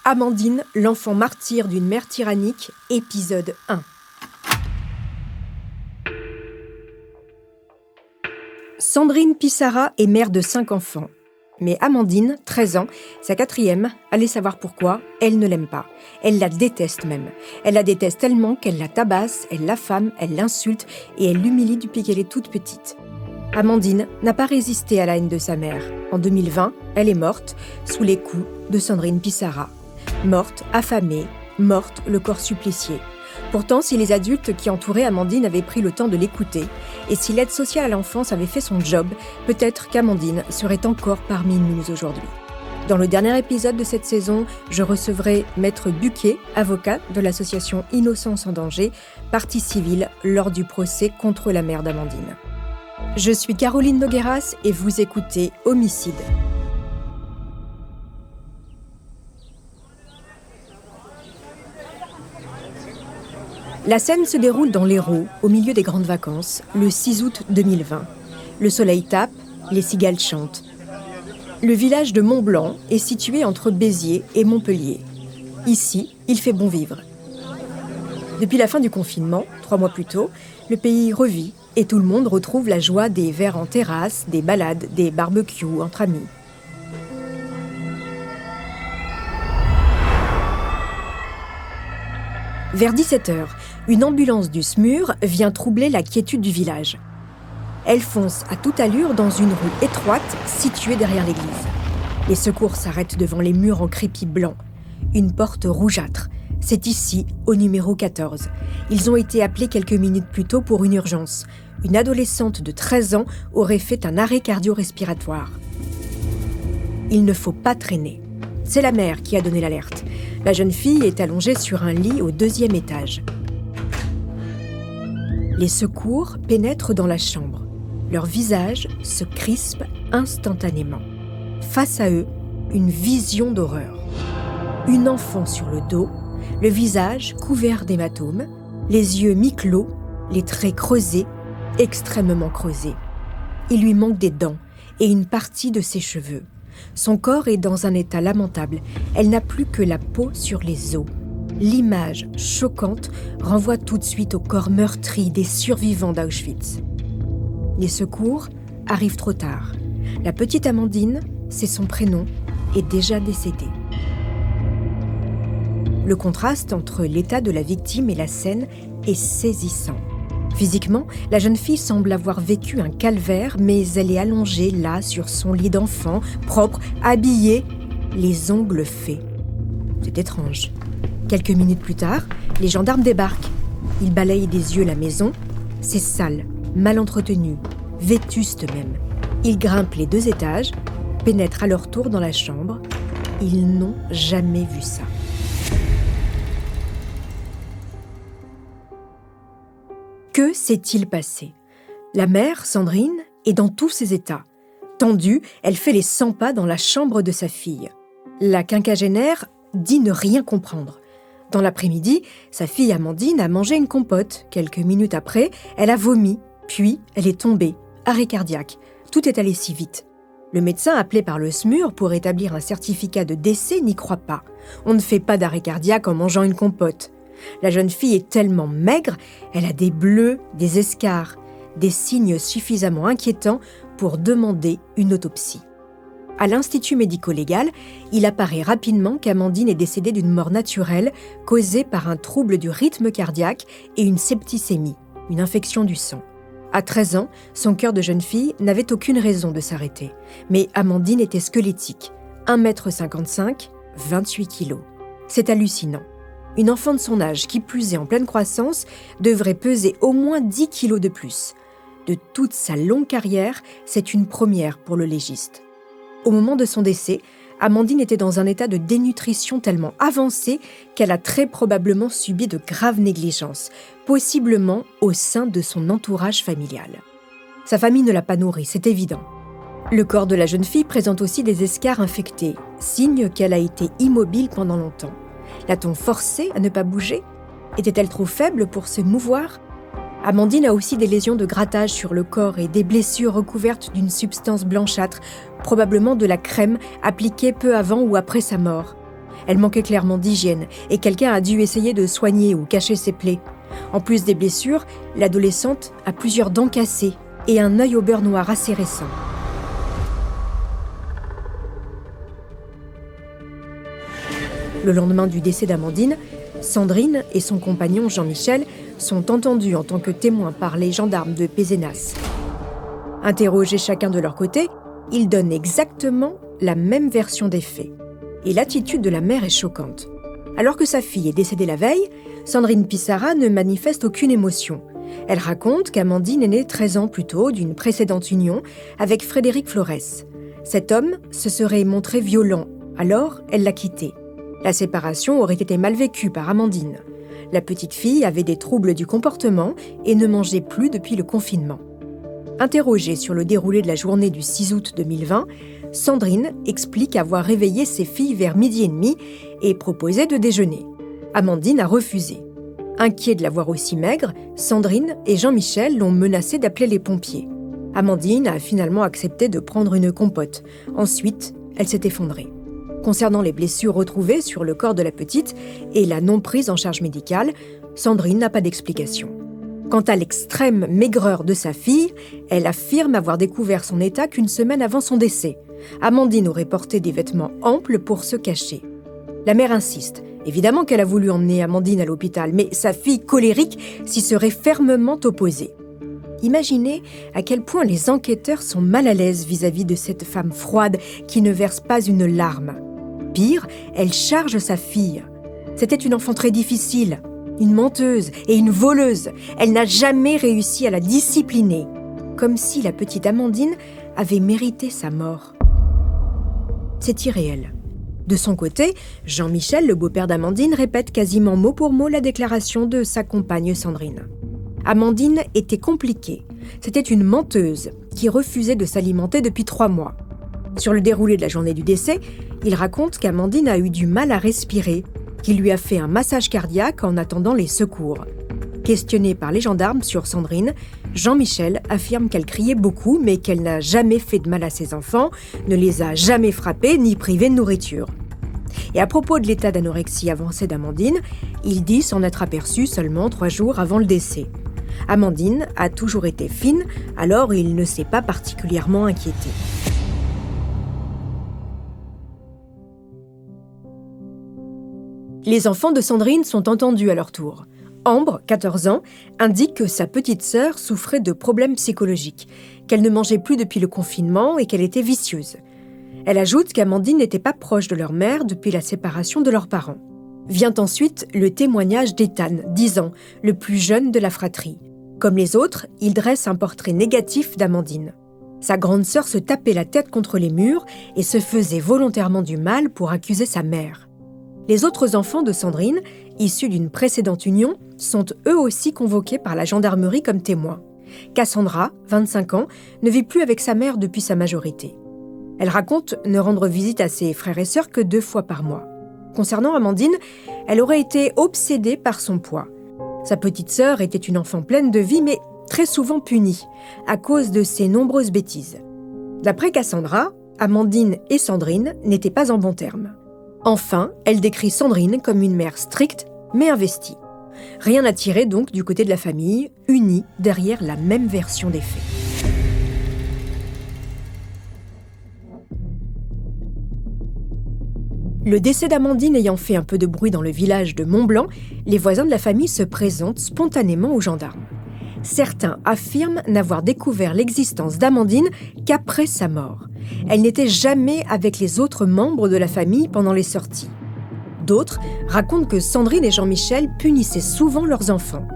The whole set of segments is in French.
Amandine, l'enfant martyr d'une mère tyrannique, épisode 1. Sandrine Pissarra est mère de 5 enfants. Mais Amandine, 13 ans, sa 4e, allez savoir pourquoi, elle ne l'aime pas. Elle la déteste même. Elle la déteste tellement qu'elle la tabasse, elle l'affame, elle l'insulte et elle l'humilie depuis qu'elle est toute petite. Amandine n'a pas résisté à la haine de sa mère. En 2020, elle est morte sous les coups de Sandrine Pissarra. Morte, affamée, morte, le corps supplicié. Pourtant, si les adultes qui entouraient Amandine avaient pris le temps de l'écouter, et si l'aide sociale à l'enfance avait fait son job, peut-être qu'Amandine serait encore parmi nous aujourd'hui. Dans le dernier épisode de cette saison, je recevrai Maître Buquet, avocat de l'association Innocence en danger, partie civile lors du procès contre la mère d'Amandine. Je suis Caroline Nogueras et vous écoutez Homicide. La scène se déroule dans l'Hérault, au milieu des grandes vacances, le 6 août 2020. Le soleil tape, les cigales chantent. Le village de Montblanc est situé entre Béziers et Montpellier. Ici, il fait bon vivre. Depuis la fin du confinement, 3 mois plus tôt, le pays revit et tout le monde retrouve la joie des verres en terrasse, des balades, des barbecues entre amis. Vers 17h, une ambulance du SMUR vient troubler la quiétude du village. Elle fonce à toute allure dans une rue étroite située derrière l'église. Les secours s'arrêtent devant les murs en crépi blanc. Une porte rougeâtre. C'est ici, au numéro 14. Ils ont été appelés quelques minutes plus tôt pour une urgence. Une adolescente de 13 ans aurait fait un arrêt cardio-respiratoire. Il ne faut pas traîner. C'est la mère qui a donné l'alerte. La jeune fille est allongée sur un lit au 2e étage. Les secours pénètrent dans la chambre. Leurs visages se crispent instantanément. Face à eux, une vision d'horreur. Une enfant sur le dos, le visage couvert d'hématomes, les yeux mi-clos, les traits creusés, extrêmement creusés. Il lui manque des dents et une partie de ses cheveux. Son corps est dans un état lamentable. Elle n'a plus que la peau sur les os. L'image choquante renvoie tout de suite au corps meurtri des survivants d'Auschwitz. Les secours arrivent trop tard. La petite Amandine, c'est son prénom, est déjà décédée. Le contraste entre l'état de la victime et la scène est saisissant. Physiquement, la jeune fille semble avoir vécu un calvaire, mais elle est allongée là, sur son lit d'enfant, propre, habillée, les ongles faits. C'est étrange. Quelques minutes plus tard, les gendarmes débarquent. Ils balayent des yeux la maison. C'est sale, mal entretenu, vétuste même. Ils grimpent les 2 étages, pénètrent à leur tour dans la chambre. Ils n'ont jamais vu ça. Que s'est-il passé ? La mère, Sandrine, est dans tous ses états. Tendue, elle fait les 100 pas dans la chambre de sa fille. La quinquagénaire dit ne rien comprendre. Dans l'après-midi, sa fille Amandine a mangé une compote. Quelques minutes après, elle a vomi, puis elle est tombée, arrêt cardiaque. Tout est allé si vite. Le médecin appelé par le SMUR pour établir un certificat de décès n'y croit pas. On ne fait pas d'arrêt cardiaque en mangeant une compote. La jeune fille est tellement maigre, elle a des bleus, des escarres, des signes suffisamment inquiétants pour demander une autopsie. À l'Institut médico-légal, il apparaît rapidement qu'Amandine est décédée d'une mort naturelle causée par un trouble du rythme cardiaque et une septicémie, une infection du sang. À 13 ans, son cœur de jeune fille n'avait aucune raison de s'arrêter. Mais Amandine était squelettique, 1,55 m, 28 kg. C'est hallucinant. Une enfant de son âge, qui plus est en pleine croissance, devrait peser au moins 10 kilos de plus. De toute sa longue carrière, c'est une première pour le légiste. Au moment de son décès, Amandine était dans un état de dénutrition tellement avancé qu'elle a très probablement subi de graves négligences, possiblement au sein de son entourage familial. Sa famille ne l'a pas nourrie, c'est évident. Le corps de la jeune fille présente aussi des escarres infectées, signe qu'elle a été immobile pendant longtemps. L'a-t-on forcée à ne pas bouger ? Était-elle trop faible pour se mouvoir ? Amandine a aussi des lésions de grattage sur le corps et des blessures recouvertes d'une substance blanchâtre, probablement de la crème appliquée peu avant ou après sa mort. Elle manquait clairement d'hygiène et quelqu'un a dû essayer de soigner ou cacher ses plaies. En plus des blessures, l'adolescente a plusieurs dents cassées et un œil au beurre noir assez récent. Le lendemain du décès d'Amandine, Sandrine et son compagnon Jean-Michel sont entendus en tant que témoins par les gendarmes de Pézenas. Interrogés chacun de leur côté, ils donnent exactement la même version des faits. Et l'attitude de la mère est choquante. Alors que sa fille est décédée la veille, Sandrine Pissarra ne manifeste aucune émotion. Elle raconte qu'Amandine est née 13 ans plus tôt d'une précédente union avec Frédéric Flores. Cet homme se serait montré violent, alors elle l'a quitté. La séparation aurait été mal vécue par Amandine. La petite fille avait des troubles du comportement et ne mangeait plus depuis le confinement. Interrogée sur le déroulé de la journée du 6 août 2020, Sandrine explique avoir réveillé ses filles vers 12h30 et proposé de déjeuner. Amandine a refusé. Inquiet de la voir aussi maigre, Sandrine et Jean-Michel l'ont menacée d'appeler les pompiers. Amandine a finalement accepté de prendre une compote. Ensuite, elle s'est effondrée. Concernant les blessures retrouvées sur le corps de la petite et la non-prise en charge médicale, Sandrine n'a pas d'explication. Quant à l'extrême maigreur de sa fille, elle affirme avoir découvert son état qu'une semaine avant son décès. Amandine aurait porté des vêtements amples pour se cacher. La mère insiste. Évidemment qu'elle a voulu emmener Amandine à l'hôpital, mais sa fille colérique s'y serait fermement opposée. Imaginez à quel point les enquêteurs sont mal à l'aise vis-à-vis de cette femme froide qui ne verse pas une larme. Pire, elle charge sa fille. C'était une enfant très difficile, une menteuse et une voleuse. Elle n'a jamais réussi à la discipliner, comme si la petite Amandine avait mérité sa mort. C'est irréel. De son côté, Jean-Michel, le beau-père d'Amandine, répète quasiment mot pour mot la déclaration de sa compagne Sandrine. Amandine était compliquée. C'était une menteuse qui refusait de s'alimenter depuis 3 mois. Sur le déroulé de la journée du décès, il raconte qu'Amandine a eu du mal à respirer, qu'il lui a fait un massage cardiaque en attendant les secours. Questionné par les gendarmes sur Sandrine, Jean-Michel affirme qu'elle criait beaucoup, mais qu'elle n'a jamais fait de mal à ses enfants, ne les a jamais frappés ni privés de nourriture. Et à propos de l'état d'anorexie avancé d'Amandine, il dit s'en être aperçu seulement 3 jours avant le décès. Amandine a toujours été fine, alors il ne s'est pas particulièrement inquiété. Les enfants de Sandrine sont entendus à leur tour. Ambre, 14 ans, indique que sa petite sœur souffrait de problèmes psychologiques, qu'elle ne mangeait plus depuis le confinement et qu'elle était vicieuse. Elle ajoute qu'Amandine n'était pas proche de leur mère depuis la séparation de leurs parents. Vient ensuite le témoignage d'Ethan, 10 ans, le plus jeune de la fratrie. Comme les autres, il dresse un portrait négatif d'Amandine. Sa grande sœur se tapait la tête contre les murs et se faisait volontairement du mal pour accuser sa mère. Les autres enfants de Sandrine, issus d'une précédente union, sont eux aussi convoqués par la gendarmerie comme témoins. Cassandra, 25 ans, ne vit plus avec sa mère depuis sa majorité. Elle raconte ne rendre visite à ses frères et sœurs que 2 fois par mois. Concernant Amandine, elle aurait été obsédée par son poids. Sa petite sœur était une enfant pleine de vie, mais très souvent punie, à cause de ses nombreuses bêtises. D'après Cassandra, Amandine et Sandrine n'étaient pas en bons termes. Enfin, elle décrit Sandrine comme une mère stricte, mais investie. Rien à tirer donc du côté de la famille, unie derrière la même version des faits. Le décès d'Amandine ayant fait un peu de bruit dans le village de Montblanc, les voisins de la famille se présentent spontanément aux gendarmes. Certains affirment n'avoir découvert l'existence d'Amandine qu'après sa mort. Elle n'était jamais avec les autres membres de la famille pendant les sorties. D'autres racontent que Sandrine et Jean-Michel punissaient souvent leurs enfants.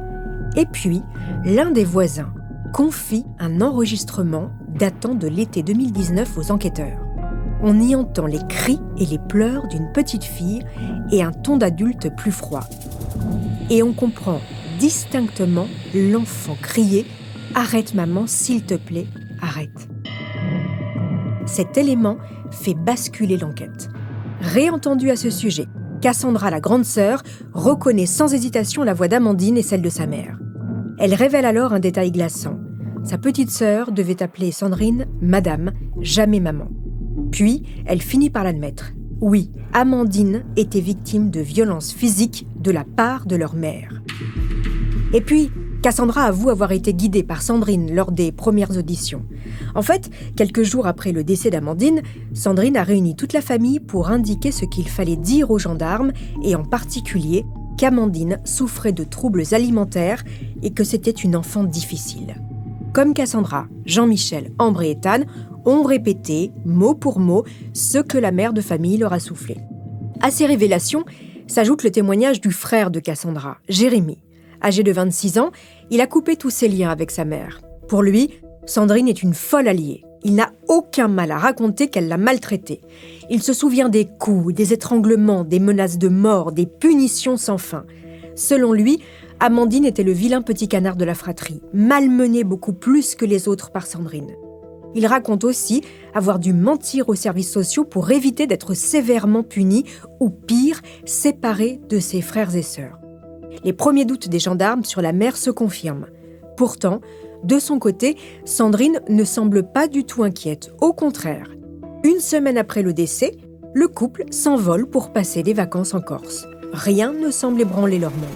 Et puis, l'un des voisins confie un enregistrement datant de l'été 2019 aux enquêteurs. On y entend les cris et les pleurs d'une petite fille et un ton d'adulte plus froid. Et on comprend distinctement l'enfant crier « Arrête maman, s'il te plaît, arrête ». Cet élément fait basculer l'enquête. Réentendue à ce sujet, Cassandra, la grande sœur, reconnaît sans hésitation la voix d'Amandine et celle de sa mère. Elle révèle alors un détail glaçant. Sa petite sœur devait appeler Sandrine « Madame », jamais « Maman ». Puis, elle finit par l'admettre. Oui, Amandine était victime de violences physiques de la part de leur mère. Et puis, Cassandra avoue avoir été guidée par Sandrine lors des premières auditions. En fait, quelques jours après le décès d'Amandine, Sandrine a réuni toute la famille pour indiquer ce qu'il fallait dire aux gendarmes et en particulier qu'Amandine souffrait de troubles alimentaires et que c'était une enfant difficile. Comme Cassandra, Jean-Michel, Ambre et Ethan ont répété, mot pour mot, ce que la mère de famille leur a soufflé. À ces révélations s'ajoute le témoignage du frère de Cassandra, Jérémy. Âgé de 26 ans, il a coupé tous ses liens avec sa mère. Pour lui, Sandrine est une folle alliée. Il n'a aucun mal à raconter qu'elle l'a maltraitée. Il se souvient des coups, des étranglements, des menaces de mort, des punitions sans fin. Selon lui, Amandine était le vilain petit canard de la fratrie, malmené beaucoup plus que les autres par Sandrine. Il raconte aussi avoir dû mentir aux services sociaux pour éviter d'être sévèrement puni ou pire, séparé de ses frères et sœurs. Les premiers doutes des gendarmes sur la mère se confirment. Pourtant, de son côté, Sandrine ne semble pas du tout inquiète. Au contraire, une semaine après le décès, le couple s'envole pour passer des vacances en Corse. Rien ne semble ébranler leur monde.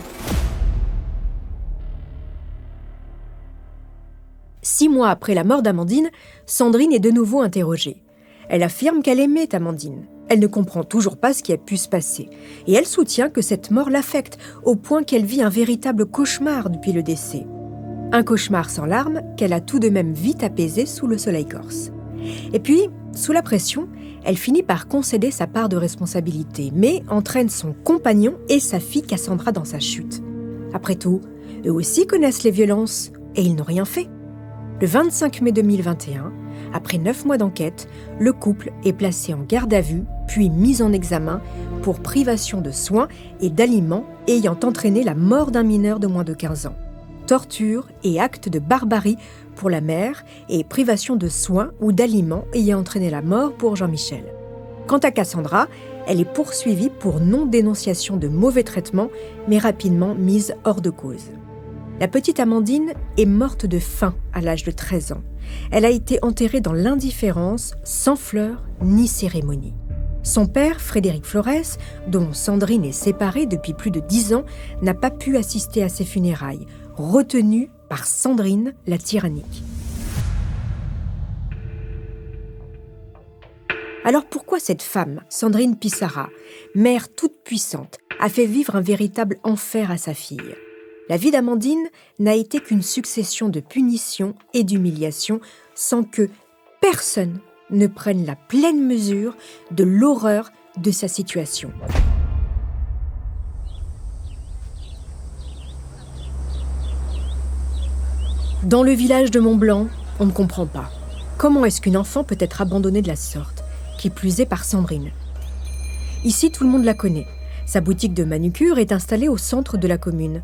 6 mois après la mort d'Amandine, Sandrine est de nouveau interrogée. Elle affirme qu'elle aimait Amandine. Elle ne comprend toujours pas ce qui a pu se passer. Et elle soutient que cette mort l'affecte, au point qu'elle vit un véritable cauchemar depuis le décès. Un cauchemar sans larmes qu'elle a tout de même vite apaisé sous le soleil corse. Et puis, sous la pression, elle finit par concéder sa part de responsabilité, mais entraîne son compagnon et sa fille Cassandra dans sa chute. Après tout, eux aussi connaissent les violences, et ils n'ont rien fait. Le 25 mai 2021, après 9 mois d'enquête, le couple est placé en garde à vue, puis mis en examen pour privation de soins et d'aliments ayant entraîné la mort d'un mineur de moins de 15 ans. Torture et acte de barbarie pour la mère et privation de soins ou d'aliments ayant entraîné la mort pour Jean-Michel. Quant à Cassandra, elle est poursuivie pour non-dénonciation de mauvais traitements, mais rapidement mise hors de cause. La petite Amandine est morte de faim à l'âge de 13 ans. Elle a été enterrée dans l'indifférence, sans fleurs ni cérémonie. Son père, Frédéric Flores, dont Sandrine est séparée depuis plus de 10 ans, n'a pas pu assister à ses funérailles, retenu par Sandrine, la tyrannique. Alors pourquoi cette femme, Sandrine Pissarra, mère toute puissante, a fait vivre un véritable enfer à sa fille ? La vie d'Amandine n'a été qu'une succession de punitions et d'humiliations sans que personne ne prenne la pleine mesure de l'horreur de sa situation. Dans le village de Mont-Blanc, on ne comprend pas. Comment est-ce qu'une enfant peut être abandonnée de la sorte, qui plus est par Sandrine ? Ici, tout le monde la connaît. Sa boutique de manucure est installée au centre de la commune.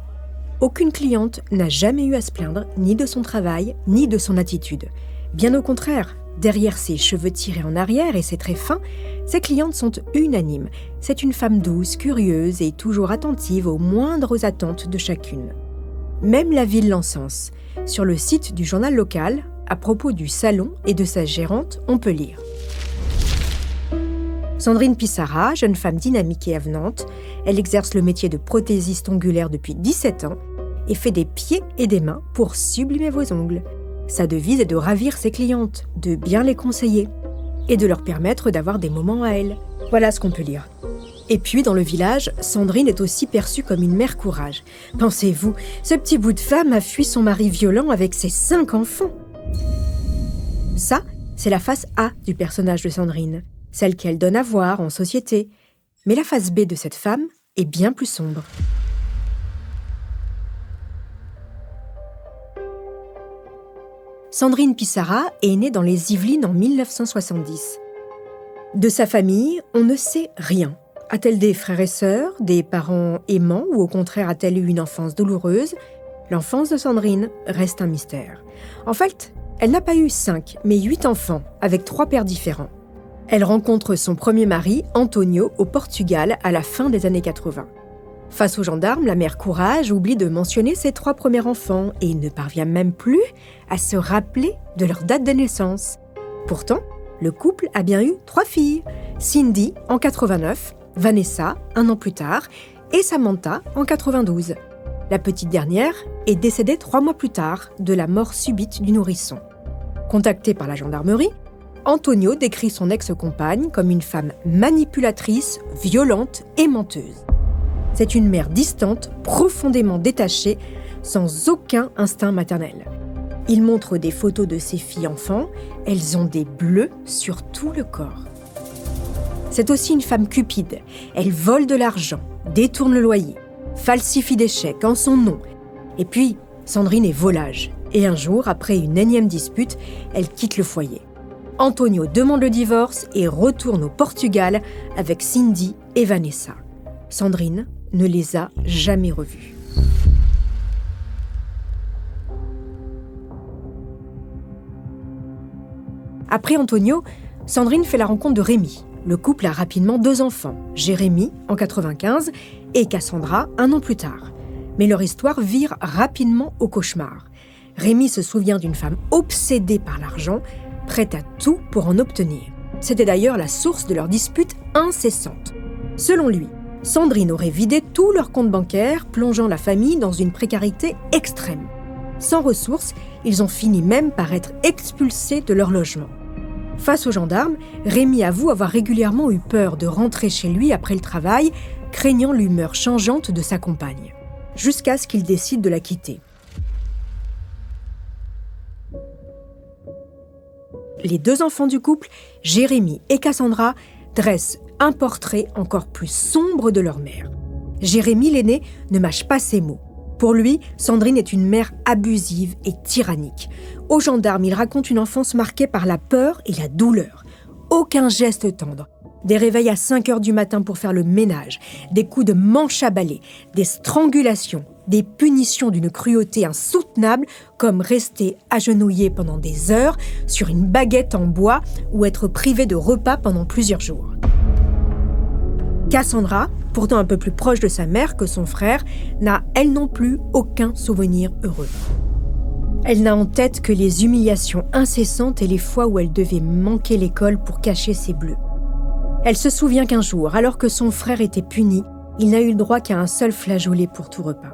Aucune cliente n'a jamais eu à se plaindre ni de son travail, ni de son attitude. Bien au contraire, derrière ses cheveux tirés en arrière et ses traits fins, ses clientes sont unanimes. C'est une femme douce, curieuse et toujours attentive aux moindres attentes de chacune. Même la ville l'encense. Sur le site du journal local, à propos du salon et de sa gérante, on peut lire. Sandrine Pissarra, jeune femme dynamique et avenante, elle exerce le métier de prothésiste ongulaire depuis 17 ans et fait des pieds et des mains pour sublimer vos ongles. Sa devise est de ravir ses clientes, de bien les conseiller et de leur permettre d'avoir des moments à elle. Voilà ce qu'on peut lire. Et puis, dans le village, Sandrine est aussi perçue comme une mère courage. Pensez-vous, ce petit bout de femme a fui son mari violent avec ses 5 enfants. Ça, c'est la face A du personnage de Sandrine, celle qu'elle donne à voir en société. Mais la face B de cette femme est bien plus sombre. Sandrine Pissarra est née dans les Yvelines en 1970. De sa famille, on ne sait rien. A-t-elle des frères et sœurs, des parents aimants ou au contraire a-t-elle eu une enfance douloureuse ? L'enfance de Sandrine reste un mystère. En fait, elle n'a pas eu 5, mais 8 enfants, avec 3 pères différents. Elle rencontre son premier mari, Antonio, au Portugal à la fin des années 80. Face aux gendarmes, la mère Courage oublie de mentionner ses 3 premiers enfants et ne parvient même plus à se rappeler de leur date de naissance. Pourtant, Le couple a bien eu 3 filles, Cindy en 89, Vanessa 1 an plus tard et Samantha en 92. La petite dernière est décédée 3 mois plus tard de la mort subite du nourrisson. Contacté par la gendarmerie, Antonio décrit son ex-compagne comme une femme manipulatrice, violente et menteuse. C'est une mère distante, profondément détachée, sans aucun instinct maternel. Il montre des photos de ses filles enfants, elles ont des bleus sur tout le corps. C'est aussi une femme cupide, elle vole de l'argent, détourne le loyer, falsifie des chèques en son nom. Et puis, Sandrine est volage, et un jour, après une énième dispute, elle quitte le foyer. Antonio demande le divorce et retourne au Portugal avec Cindy et Vanessa. Sandrine ne les a jamais revues. Après Antonio, Sandrine fait la rencontre de Rémi. Le couple a rapidement 2 enfants, Jérémy en 95 et Cassandra 1 an plus tard. Mais leur histoire vire rapidement au cauchemar. Rémi se souvient d'une femme obsédée par l'argent, prête à tout pour en obtenir. C'était d'ailleurs la source de leur dispute incessante. Selon lui, Sandrine aurait vidé tous leurs comptes bancaires, plongeant la famille dans une précarité extrême. Sans ressources, ils ont fini même par être expulsés de leur logement. Face aux gendarmes, Rémi avoue avoir régulièrement eu peur de rentrer chez lui après le travail, craignant l'humeur changeante de sa compagne, jusqu'à ce qu'il décide de la quitter. Les 2 enfants du couple, Jérémy et Cassandra, dressent un portrait encore plus sombre de leur mère. Jérémy, l'aîné, ne mâche pas ses mots. Pour lui, Sandrine est une mère abusive et tyrannique. Aux gendarmes, il raconte une enfance marquée par la peur et la douleur. Aucun geste tendre. Des réveils à 5 heures du matin pour faire le ménage, des coups de manche à balai, des strangulations, des punitions d'une cruauté insoutenable comme rester agenouillé pendant des heures sur une baguette en bois ou être privé de repas pendant plusieurs jours. Cassandra, pourtant un peu plus proche de sa mère que son frère, n'a elle non plus aucun souvenir heureux. Elle n'a en tête que les humiliations incessantes et les fois où elle devait manquer l'école pour cacher ses bleus. Elle se souvient qu'un jour, alors que son frère était puni, il n'a eu le droit qu'à un seul flageolet pour tout repas.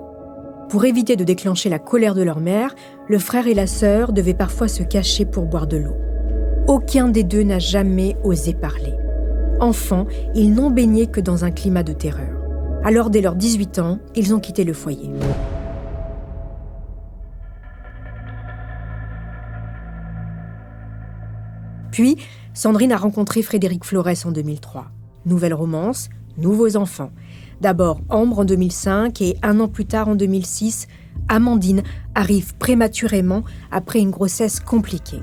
Pour éviter de déclencher la colère de leur mère, le frère et la sœur devaient parfois se cacher pour boire de l'eau. Aucun des deux n'a jamais osé parler. Enfants, ils n'ont baigné que dans un climat de terreur. Alors, dès leurs 18 ans, ils ont quitté le foyer. Puis, Sandrine a rencontré Frédéric Flores en 2003. Nouvelle romance, nouveaux enfants. D'abord Ambre en 2005 et 1 an plus tard en 2006, Amandine arrive prématurément après une grossesse compliquée.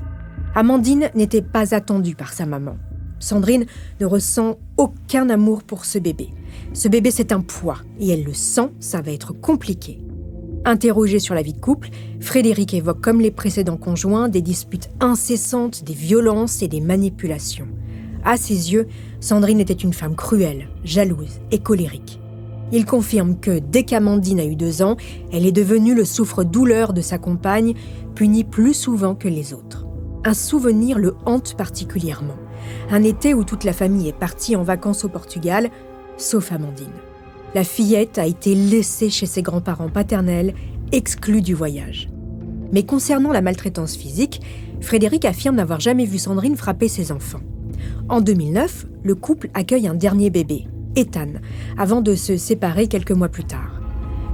Amandine n'était pas attendue par sa maman. Sandrine ne ressent aucun amour pour ce bébé. Ce bébé, c'est un poids et elle le sent, ça va être compliqué. Interrogé sur la vie de couple, Frédéric évoque comme les précédents conjoints des disputes incessantes, des violences et des manipulations. À ses yeux, Sandrine était une femme cruelle, jalouse et colérique. Il confirme que dès qu'Amandine a eu 2 ans, elle est devenue le souffre-douleur de sa compagne, punie plus souvent que les autres. Un souvenir le hante particulièrement. Un été où toute la famille est partie en vacances au Portugal, sauf Amandine. La fillette a été laissée chez ses grands-parents paternels, exclue du voyage. Mais concernant la maltraitance physique, Frédéric affirme n'avoir jamais vu Sandrine frapper ses enfants. En 2009, le couple accueille un dernier bébé, Ethan, avant de se séparer quelques mois plus tard.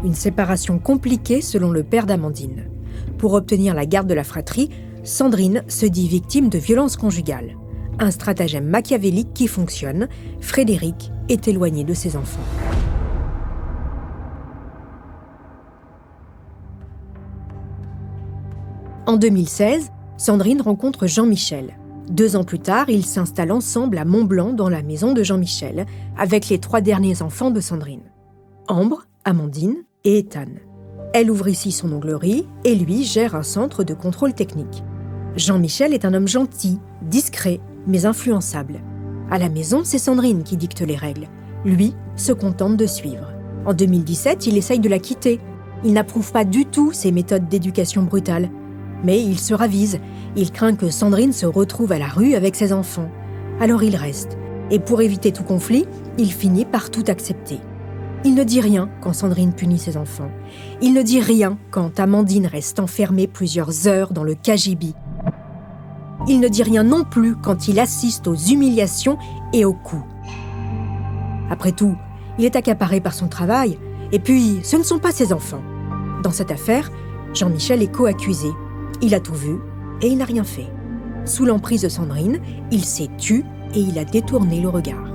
Une séparation compliquée selon le père d'Amandine. Pour obtenir la garde de la fratrie, Sandrine se dit victime de violences conjugales. Un stratagème machiavélique qui fonctionne, Frédéric est éloigné de ses enfants. En 2016, Sandrine rencontre Jean-Michel. 2 ans plus tard, ils s'installent ensemble à Mont-Blanc dans la maison de Jean-Michel, avec les 3 derniers enfants de Sandrine. Ambre, Amandine et Ethan. Elle ouvre ici son onglerie et lui gère un centre de contrôle technique. Jean-Michel est un homme gentil, discret, mais influençable. À la maison, c'est Sandrine qui dicte les règles. Lui se contente de suivre. En 2017, il essaye de la quitter. Il n'approuve pas du tout ses méthodes d'éducation brutale. Mais il se ravise. Il craint que Sandrine se retrouve à la rue avec ses enfants. Alors il reste. Et pour éviter tout conflit, il finit par tout accepter. Il ne dit rien quand Sandrine punit ses enfants. Il ne dit rien quand Amandine reste enfermée plusieurs heures dans le KGB. Il ne dit rien non plus quand il assiste aux humiliations et aux coups. Après tout, il est accaparé par son travail, et puis ce ne sont pas ses enfants. Dans cette affaire, Jean-Michel est co-accusé. Il a tout vu et il n'a rien fait. Sous l'emprise de Sandrine, il s'est tu et il a détourné le regard.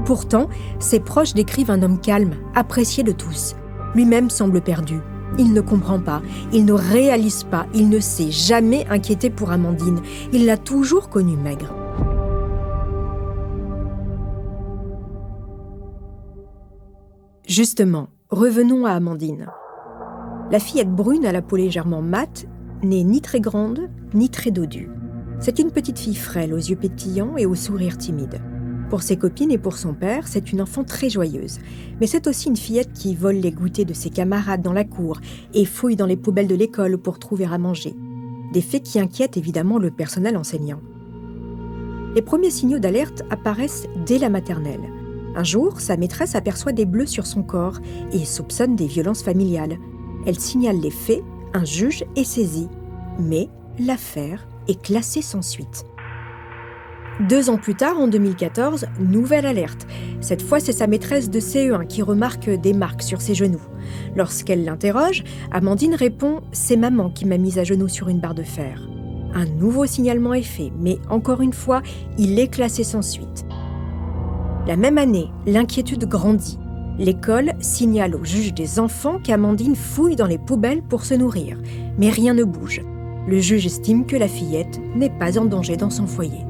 Pourtant, ses proches décrivent un homme calme, apprécié de tous. Lui-même semble perdu. Il ne comprend pas, il ne réalise pas, il ne s'est jamais inquiété pour Amandine. Il l'a toujours connue maigre. Justement, revenons à Amandine. La fillette brune à la peau légèrement mate n'est ni très grande, ni très dodue. C'est une petite fille frêle, aux yeux pétillants et au sourire timide. Pour ses copines et pour son père, c'est une enfant très joyeuse. Mais c'est aussi une fillette qui vole les goûters de ses camarades dans la cour et fouille dans les poubelles de l'école pour trouver à manger. Des faits qui inquiètent évidemment le personnel enseignant. Les premiers signaux d'alerte apparaissent dès la maternelle. Un jour, sa maîtresse aperçoit des bleus sur son corps et soupçonne des violences familiales. Elle signale les faits, un juge est saisi. Mais l'affaire est classée sans suite. 2 ans plus tard, en 2014, nouvelle alerte. Cette fois, c'est sa maîtresse de CE1 qui remarque des marques sur ses genoux. Lorsqu'elle l'interroge, Amandine répond « C'est maman qui m'a mise à genoux sur une barre de fer ». Un nouveau signalement est fait, mais encore une fois, il est classé sans suite. La même année, l'inquiétude grandit. L'école signale au juge des enfants qu'Amandine fouille dans les poubelles pour se nourrir. Mais rien ne bouge. Le juge estime que la fillette n'est pas en danger dans son foyer.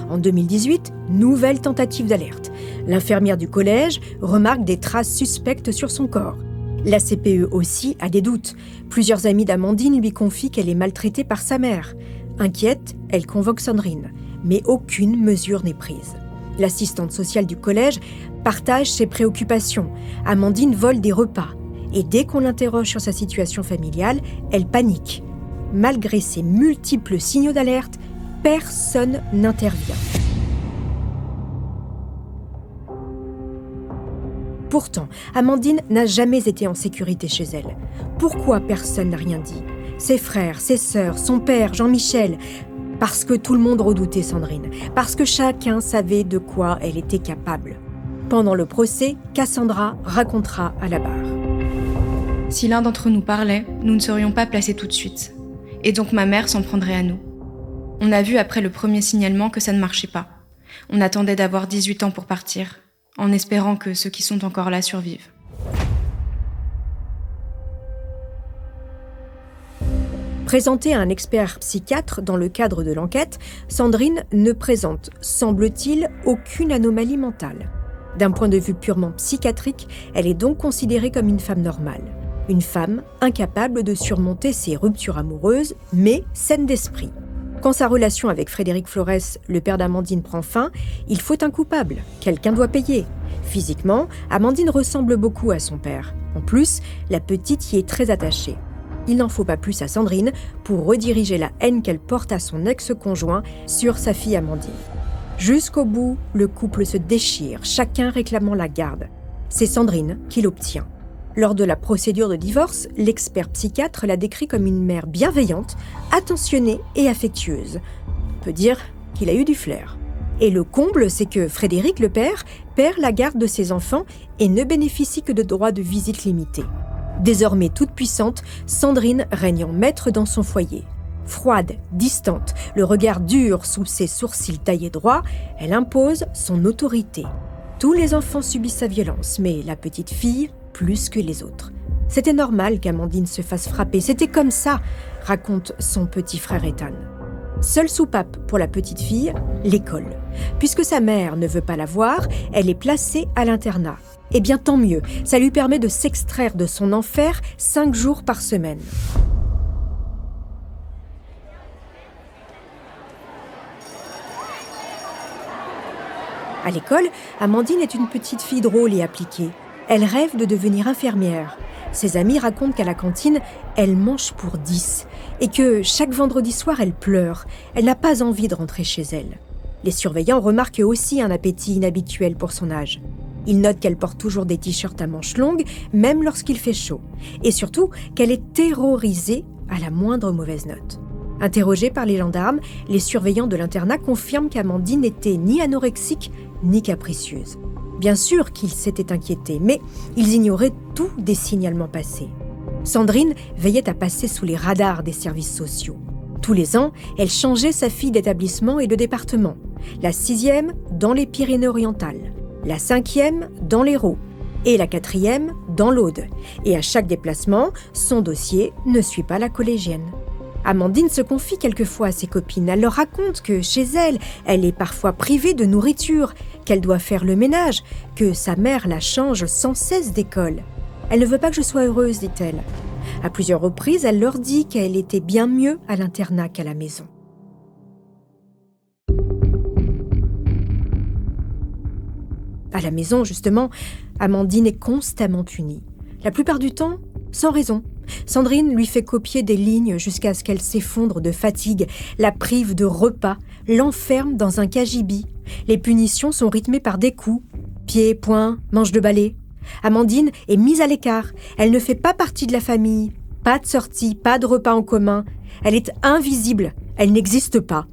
En 2018, nouvelle tentative d'alerte. L'infirmière du collège remarque des traces suspectes sur son corps. La CPE aussi a des doutes. Plusieurs amis d'Amandine lui confient qu'elle est maltraitée par sa mère. Inquiète, elle convoque Sandrine. Mais aucune mesure n'est prise. L'assistante sociale du collège partage ses préoccupations. Amandine vole des repas. Et dès qu'on l'interroge sur sa situation familiale, elle panique. Malgré ces multiples signaux d'alerte, personne n'intervient. Pourtant, Amandine n'a jamais été en sécurité chez elle. Pourquoi personne n'a rien dit ? Ses frères, ses sœurs, son père, Jean-Michel. Parce que tout le monde redoutait Sandrine. Parce que chacun savait de quoi elle était capable. Pendant le procès, Cassandra racontera à la barre. Si l'un d'entre nous parlait, nous ne serions pas placés tout de suite. Et donc ma mère s'en prendrait à nous. On a vu après le premier signalement que ça ne marchait pas. On attendait d'avoir 18 ans pour partir, en espérant que ceux qui sont encore là survivent. Présentée à un expert psychiatre dans le cadre de l'enquête, Sandrine ne présente, semble-t-il, aucune anomalie mentale. D'un point de vue purement psychiatrique, elle est donc considérée comme une femme normale. Une femme incapable de surmonter ses ruptures amoureuses, mais saine d'esprit. Quand sa relation avec Frédéric Flores, le père d'Amandine, prend fin, il faut un coupable. Quelqu'un doit payer. Physiquement, Amandine ressemble beaucoup à son père. En plus, la petite y est très attachée. Il n'en faut pas plus à Sandrine pour rediriger la haine qu'elle porte à son ex-conjoint sur sa fille Amandine. Jusqu'au bout, le couple se déchire, chacun réclamant la garde. C'est Sandrine qui l'obtient. Lors de la procédure de divorce, l'expert psychiatre la décrit comme une mère bienveillante, attentionnée et affectueuse. On peut dire qu'il a eu du flair. Et le comble, c'est que Frédéric, le père, perd la garde de ses enfants et ne bénéficie que de droits de visite limités. Désormais toute puissante, Sandrine règne en maître dans son foyer. Froide, distante, le regard dur sous ses sourcils taillés droits, elle impose son autorité. Tous les enfants subissent sa violence, mais la petite fille, plus que les autres. C'était normal qu'Amandine se fasse frapper, c'était comme ça, raconte son petit frère Ethan. Seule soupape pour la petite fille, l'école. Puisque sa mère ne veut pas la voir, elle est placée à l'internat. Eh bien tant mieux, ça lui permet de s'extraire de son enfer 5 jours par semaine. À l'école, Amandine est une petite fille drôle et appliquée. Elle rêve de devenir infirmière. Ses amis racontent qu'à la cantine, elle mange pour 10 et que chaque vendredi soir, elle pleure. Elle n'a pas envie de rentrer chez elle. Les surveillants remarquent aussi un appétit inhabituel pour son âge. Ils notent qu'elle porte toujours des t-shirts à manches longues, même lorsqu'il fait chaud. Et surtout, qu'elle est terrorisée à la moindre mauvaise note. Interrogée par les gendarmes, les surveillants de l'internat confirment qu'Amandine n'était ni anorexique ni capricieuse. Bien sûr qu'ils s'étaient inquiétés, mais ils ignoraient tout des signalements passés. Sandrine veillait à passer sous les radars des services sociaux. Tous les ans, elle changeait sa fille d'établissement et de département. La 6e dans les Pyrénées-Orientales, la 5e dans l'Hérault et la 4e dans l'Aude. Et à chaque déplacement, son dossier ne suit pas la collégienne. Amandine se confie quelquefois à ses copines. Elle leur raconte que chez elle, elle est parfois privée de nourriture, qu'elle doit faire le ménage, que sa mère la change sans cesse d'école. Elle ne veut pas que je sois heureuse, dit-elle. À plusieurs reprises, elle leur dit qu'elle était bien mieux à l'internat qu'à la maison. À la maison, justement, Amandine est constamment punie. La plupart du temps, sans raison. Sandrine lui fait copier des lignes jusqu'à ce qu'elle s'effondre de fatigue, la prive de repas, l'enferme dans un cagibi. Les punitions sont rythmées par des coups, pieds, poings, manches de balai. Amandine est mise à l'écart. Elle ne fait pas partie de la famille. Pas de sortie, pas de repas en commun. Elle est invisible. Elle n'existe pas.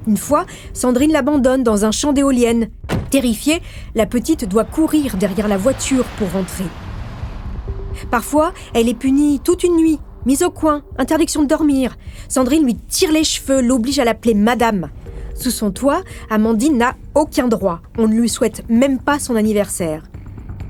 Une fois, Sandrine l'abandonne dans un champ d'éoliennes. Terrifiée, la petite doit courir derrière la voiture pour rentrer. Parfois, elle est punie toute une nuit, mise au coin, interdiction de dormir. Sandrine lui tire les cheveux, l'oblige à l'appeler madame. Sous son toit, Amandine n'a aucun droit. On ne lui souhaite même pas son anniversaire.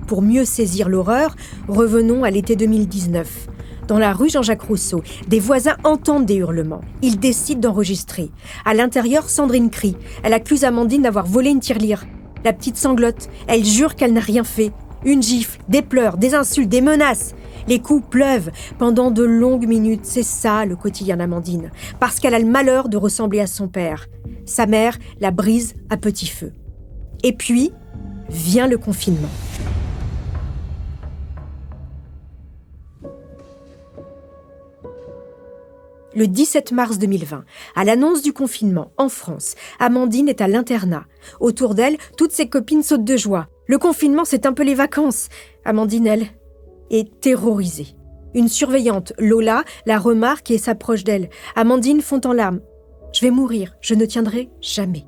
Pour mieux saisir l'horreur, revenons à l'été 2019. Dans la rue Jean-Jacques Rousseau, des voisins entendent des hurlements. Ils décident d'enregistrer. À l'intérieur, Sandrine crie. Elle accuse Amandine d'avoir volé une tirelire. La petite sanglote. Elle jure qu'elle n'a rien fait. Une gifle, des pleurs, des insultes, des menaces. Les coups pleuvent pendant de longues minutes. C'est ça le quotidien d'Amandine. Parce qu'elle a le malheur de ressembler à son père. Sa mère la brise à petit feu. Et puis, vient le confinement. Le 17 mars 2020, à l'annonce du confinement en France, Amandine est à l'internat. Autour d'elle, toutes ses copines sautent de joie. Le confinement, c'est un peu les vacances. Amandine, elle, est terrorisée. Une surveillante, Lola, la remarque et s'approche d'elle. Amandine fond en larmes. « Je vais mourir, je ne tiendrai jamais. »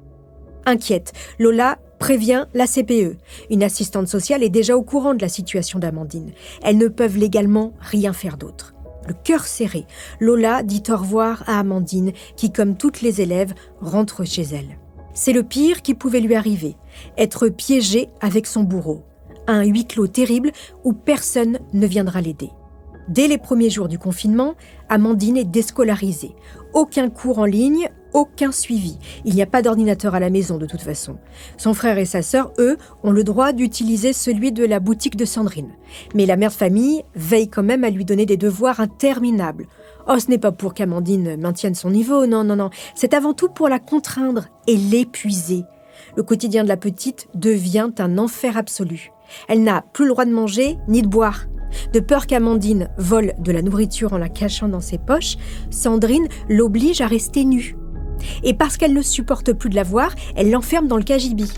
Inquiète, Lola prévient la CPE. Une assistante sociale est déjà au courant de la situation d'Amandine. Elles ne peuvent légalement rien faire d'autre. Le cœur serré, Lola dit au revoir à Amandine, qui, comme toutes les élèves, rentre chez elle. C'est le pire qui pouvait lui arriver, être piégée avec son bourreau. Un huis clos terrible où personne ne viendra l'aider. Dès les premiers jours du confinement, Amandine est déscolarisée. Aucun cours en ligne, aucun suivi. Il n'y a pas d'ordinateur à la maison de toute façon. Son frère et sa sœur, eux, ont le droit d'utiliser celui de la boutique de Sandrine. Mais la mère de famille veille quand même à lui donner des devoirs interminables. Oh, ce n'est pas pour qu'Amandine maintienne son niveau, non. C'est avant tout pour la contraindre et l'épuiser. Le quotidien de la petite devient un enfer absolu. Elle n'a plus le droit de manger ni de boire. De peur qu'Amandine vole de la nourriture en la cachant dans ses poches, Sandrine l'oblige à rester nue. Et parce qu'elle ne supporte plus de la voir, elle l'enferme dans le cagibi.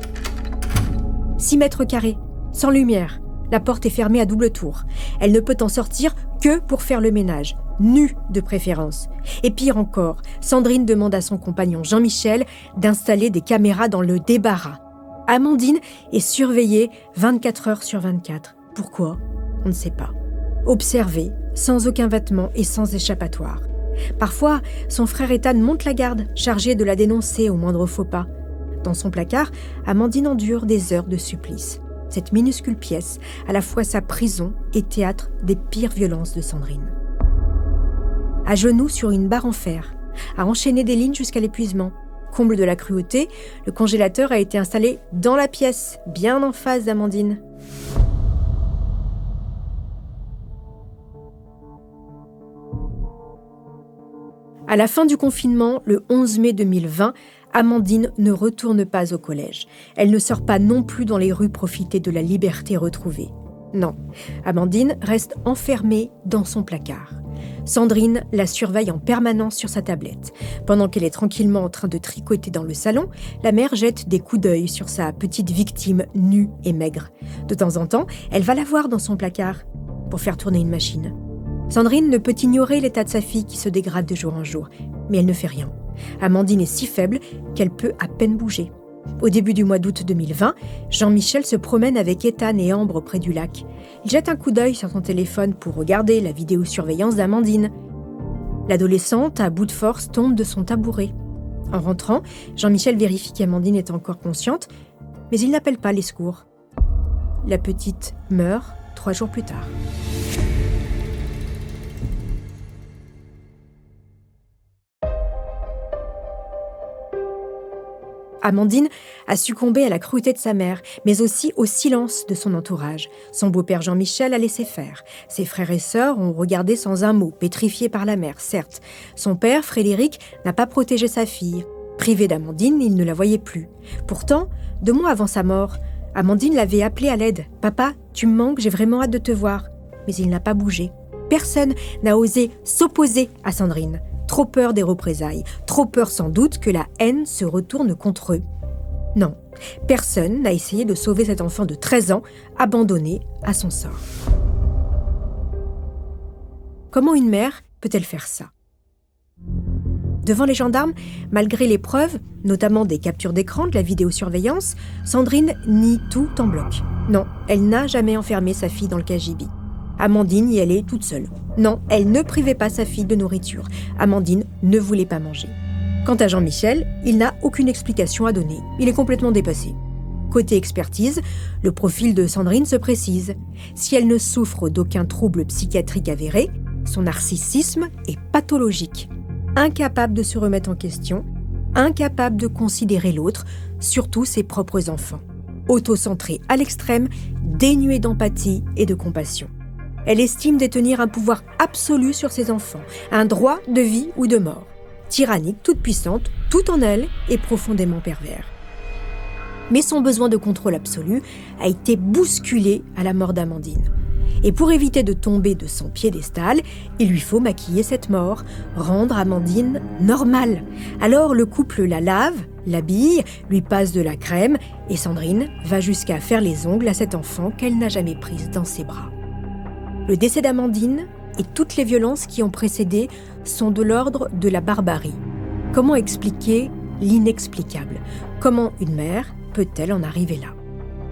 6 mètres carrés, sans lumière. La porte est fermée à double tour. Elle ne peut en sortir que pour faire le ménage, nue de préférence. Et pire encore, Sandrine demande à son compagnon Jean-Michel d'installer des caméras dans le débarras. Amandine est surveillée 24 heures sur 24. Pourquoi ? On ne sait pas. Observée, sans aucun vêtement et sans échappatoire. Parfois, son frère Ethan monte la garde, chargé de la dénoncer au moindre faux pas. Dans son placard, Amandine endure des heures de supplice. Cette minuscule pièce, à la fois sa prison et théâtre des pires violences de Sandrine. À genoux sur une barre en fer, à enchaîner des lignes jusqu'à l'épuisement. Comble de la cruauté, le congélateur a été installé dans la pièce, bien en face d'Amandine. À la fin du confinement, le 11 mai 2020, Amandine ne retourne pas au collège. Elle ne sort pas non plus dans les rues profiter de la liberté retrouvée. Non, Amandine reste enfermée dans son placard. Sandrine la surveille en permanence sur sa tablette. Pendant qu'elle est tranquillement en train de tricoter dans le salon, la mère jette des coups d'œil sur sa petite victime nue et maigre. De temps en temps, elle va la voir dans son placard pour faire tourner une machine. Sandrine ne peut ignorer l'état de sa fille qui se dégrade de jour en jour, mais elle ne fait rien. Amandine est si faible qu'elle peut à peine bouger. Au début du mois d'août 2020, Jean-Michel se promène avec Ethan et Ambre près du lac. Il jette un coup d'œil sur son téléphone pour regarder la vidéosurveillance d'Amandine. L'adolescente, à bout de force, tombe de son tabouret. En rentrant, Jean-Michel vérifie qu'Amandine est encore consciente, mais il n'appelle pas les secours. La petite meurt 3 jours plus tard. Amandine a succombé à la cruauté de sa mère, mais aussi au silence de son entourage. Son beau-père Jean-Michel a laissé faire. Ses frères et sœurs ont regardé sans un mot, pétrifiés par la mère, certes. Son père, Frédéric, n'a pas protégé sa fille. Privé d'Amandine, il ne la voyait plus. Pourtant, 2 mois avant sa mort, Amandine l'avait appelé à l'aide. « Papa, tu me manques, j'ai vraiment hâte de te voir. » Mais il n'a pas bougé. Personne n'a osé s'opposer à Sandrine. Trop peur des représailles, trop peur sans doute que la haine se retourne contre eux. Non, personne n'a essayé de sauver cet enfant de 13 ans, abandonné à son sort. Comment une mère peut-elle faire ça ? Devant les gendarmes, malgré les preuves, notamment des captures d'écran de la vidéosurveillance, Sandrine nie tout en bloc. Non, elle n'a jamais enfermé sa fille dans le cagibi. Amandine y allait toute seule. Non, elle ne privait pas sa fille de nourriture. Amandine ne voulait pas manger. Quant à Jean-Michel, il n'a aucune explication à donner. Il est complètement dépassé. Côté expertise, le profil de Sandrine se précise. Si elle ne souffre d'aucun trouble psychiatrique avéré, son narcissisme est pathologique. Incapable de se remettre en question, incapable de considérer l'autre, surtout ses propres enfants. Autocentrée à l'extrême, dénuée d'empathie et de compassion. Elle estime détenir un pouvoir absolu sur ses enfants, un droit de vie ou de mort. Tyrannique, toute puissante, tout en elle est profondément pervers. Mais son besoin de contrôle absolu a été bousculé à la mort d'Amandine. Et pour éviter de tomber de son piédestal, il lui faut maquiller cette mort, rendre Amandine normale. Alors le couple la lave, l'habille, lui passe de la crème et Sandrine va jusqu'à faire les ongles à cette enfant qu'elle n'a jamais prise dans ses bras. Le décès d'Amandine et toutes les violences qui ont précédé sont de l'ordre de la barbarie. Comment expliquer l'inexplicable ? Comment une mère peut-elle en arriver là ?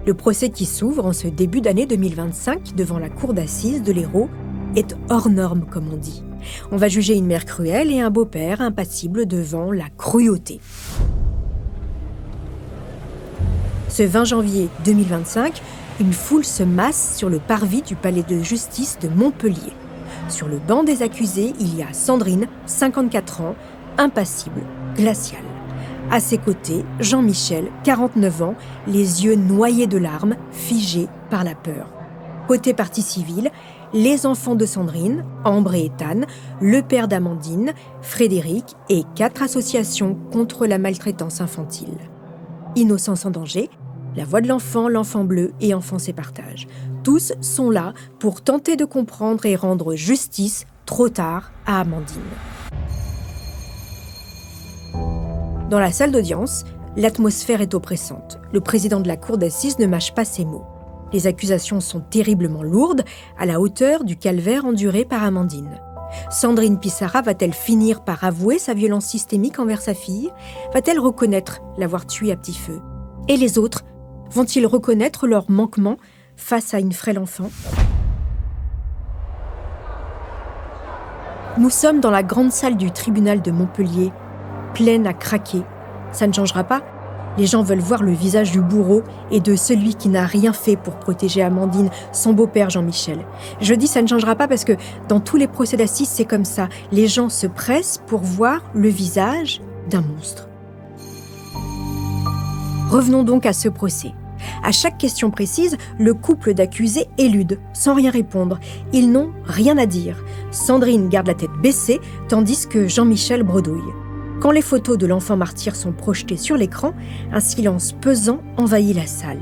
Le procès qui s'ouvre en ce début d'année 2025 devant la cour d'assises de l'Hérault est hors norme, comme on dit. On va juger une mère cruelle et un beau-père impassible devant la cruauté. Ce 20 janvier 2025, une foule se masse sur le parvis du palais de justice de Montpellier. Sur le banc des accusés, il y a Sandrine, 54 ans, impassible, glaciale. À ses côtés, Jean-Michel, 49 ans, les yeux noyés de larmes, figés par la peur. Côté partie civile, les enfants de Sandrine, Ambre et Ethan, le père d'Amandine, Frédéric et 4 associations contre la maltraitance infantile. Innocence en danger, La Voix de l'enfant, l'Enfant bleu et Enfance et partage. Tous sont là pour tenter de comprendre et rendre justice, trop tard, à Amandine. Dans la salle d'audience, l'atmosphère est oppressante. Le président de la cour d'assises ne mâche pas ses mots. Les accusations sont terriblement lourdes, à la hauteur du calvaire enduré par Amandine. Sandrine Pissarra va-t-elle finir par avouer sa violence systémique envers sa fille ? Va-t-elle reconnaître l'avoir tuée à petit feu ? Et les autres ? Vont-ils reconnaître leur manquement face à une frêle enfant ? Nous sommes dans la grande salle du tribunal de Montpellier, pleine à craquer. Ça ne changera pas. Les gens veulent voir le visage du bourreau et de celui qui n'a rien fait pour protéger Amandine, son beau-père Jean-Michel. Je dis ça ne changera pas parce que dans tous les procès d'assises, c'est comme ça. Les gens se pressent pour voir le visage d'un monstre. Revenons donc à ce procès. À chaque question précise, le couple d'accusés élude, sans rien répondre. Ils n'ont rien à dire. Sandrine garde la tête baissée, tandis que Jean-Michel bredouille. Quand les photos de l'enfant martyr sont projetées sur l'écran, un silence pesant envahit la salle.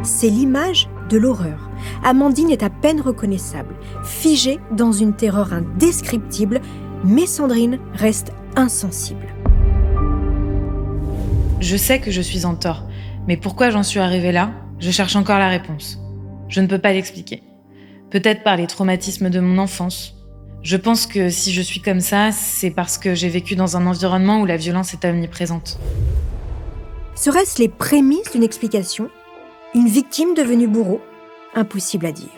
C'est l'image de l'horreur. Amandine est à peine reconnaissable, figée dans une terreur indescriptible, mais Sandrine reste insensible. Je sais que je suis en tort, mais pourquoi j'en suis arrivée là ? Je cherche encore la réponse. Je ne peux pas l'expliquer. Peut-être par les traumatismes de mon enfance. Je pense que si je suis comme ça, c'est parce que j'ai vécu dans un environnement où la violence est omniprésente. Seraient-ce les prémices d'une explication ? Une victime devenue bourreau ? Impossible à dire.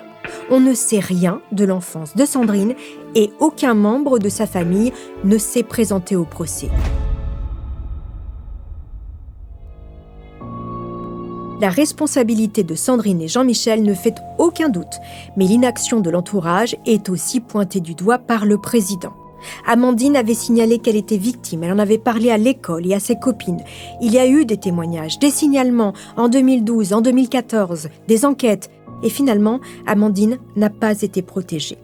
On ne sait rien de l'enfance de Sandrine et aucun membre de sa famille ne s'est présenté au procès. La responsabilité de Sandrine et Jean-Michel ne fait aucun doute, mais l'inaction de l'entourage est aussi pointée du doigt par le président. Amandine avait signalé qu'elle était victime, elle en avait parlé à l'école et à ses copines. Il y a eu des témoignages, des signalements en 2012, en 2014, des enquêtes. Et finalement, Amandine n'a pas été protégée.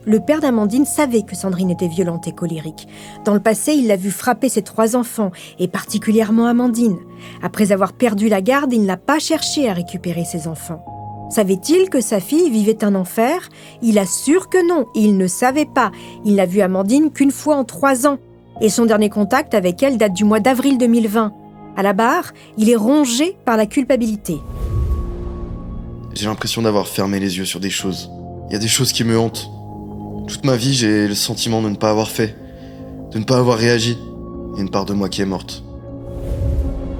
Le père d'Amandine savait que Sandrine était violente et colérique. Dans le passé, il l'a vu frapper ses 3 enfants, et particulièrement Amandine. Après avoir perdu la garde, il n'a pas cherché à récupérer ses enfants. Savait-il que sa fille vivait un enfer ? Il assure que non, il ne savait pas. Il n'a vu Amandine qu'une fois en 3 ans. Et son dernier contact avec elle date du mois d'avril 2020. À la barre, il est rongé par la culpabilité. J'ai l'impression d'avoir fermé les yeux sur des choses. Il y a des choses qui me hantent. Toute ma vie, j'ai le sentiment de ne pas avoir fait, de ne pas avoir réagi. Il y a une part de moi qui est morte.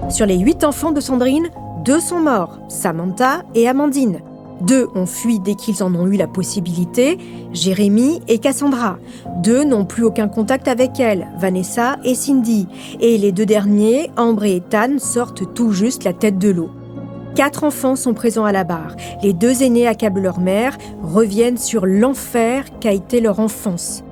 Sur les 8 enfants de Sandrine, 2 sont morts, Samantha et Amandine. 2 ont fui dès qu'ils en ont eu la possibilité, Jérémy et Cassandra. 2 n'ont plus aucun contact avec elle, Vanessa et Cindy. Et les 2 derniers, Ambre et Ethan, sortent tout juste la tête de l'eau. 4 enfants sont présents à la barre. Les 2 aînés accablent leur mère, reviennent sur l'enfer qu'a été leur enfance.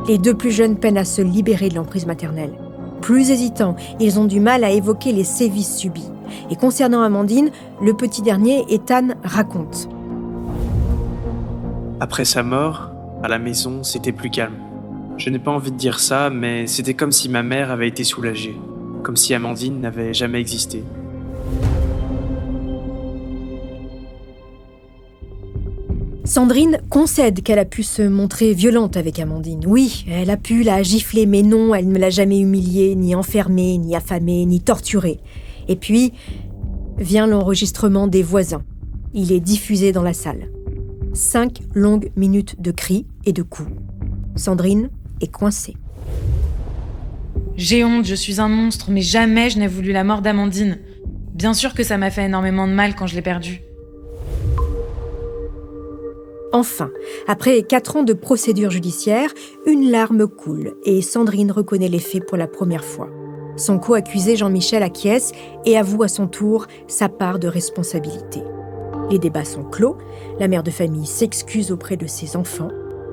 Les 2 plus jeunes peinent à se libérer de l'emprise maternelle. Plus hésitants, ils ont du mal à évoquer les sévices subis. Et concernant Amandine, le petit dernier, Ethan, raconte. Après sa mort, à la maison, c'était plus calme. Je n'ai pas envie de dire ça, mais c'était comme si ma mère avait été soulagée. Comme si Amandine n'avait jamais existé. Sandrine concède qu'elle a pu se montrer violente avec Amandine. Oui, elle a pu la gifler, mais non, elle ne l'a jamais humiliée, ni enfermée, ni affamée, ni torturée. Et puis, vient l'enregistrement des voisins. Il est diffusé dans la salle. 5 longues minutes de cris et de coups. Sandrine est coincée. J'ai honte, je suis un monstre, mais jamais je n'ai voulu la mort d'Amandine. Bien sûr que ça m'a fait énormément de mal quand je l'ai perdue. Enfin, après 4 ans de procédure judiciaire, une larme coule et Sandrine reconnaît les faits pour la première fois. Son co-accusé Jean-Michel acquiesce et avoue à son tour sa part de responsabilité. Les débats sont clos, la mère de famille s'excuse auprès de ses enfants.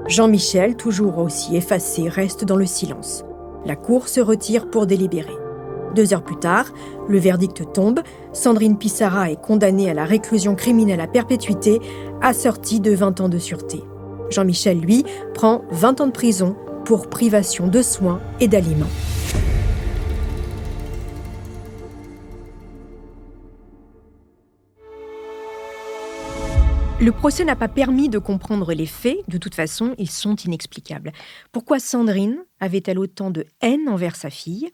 Jean-Michel, toujours aussi effacé, reste dans le silence. La cour se retire pour délibérer. 2 heures plus tard, le verdict tombe. Sandrine Pissarra est condamnée à la réclusion criminelle à perpétuité, assortie de 20 ans de sûreté. Jean-Michel, lui, prend 20 ans de prison pour privation de soins et d'aliments. Le procès n'a pas permis de comprendre les faits. De toute façon, ils sont inexplicables. Pourquoi Sandrine avait-elle autant de haine envers sa fille ?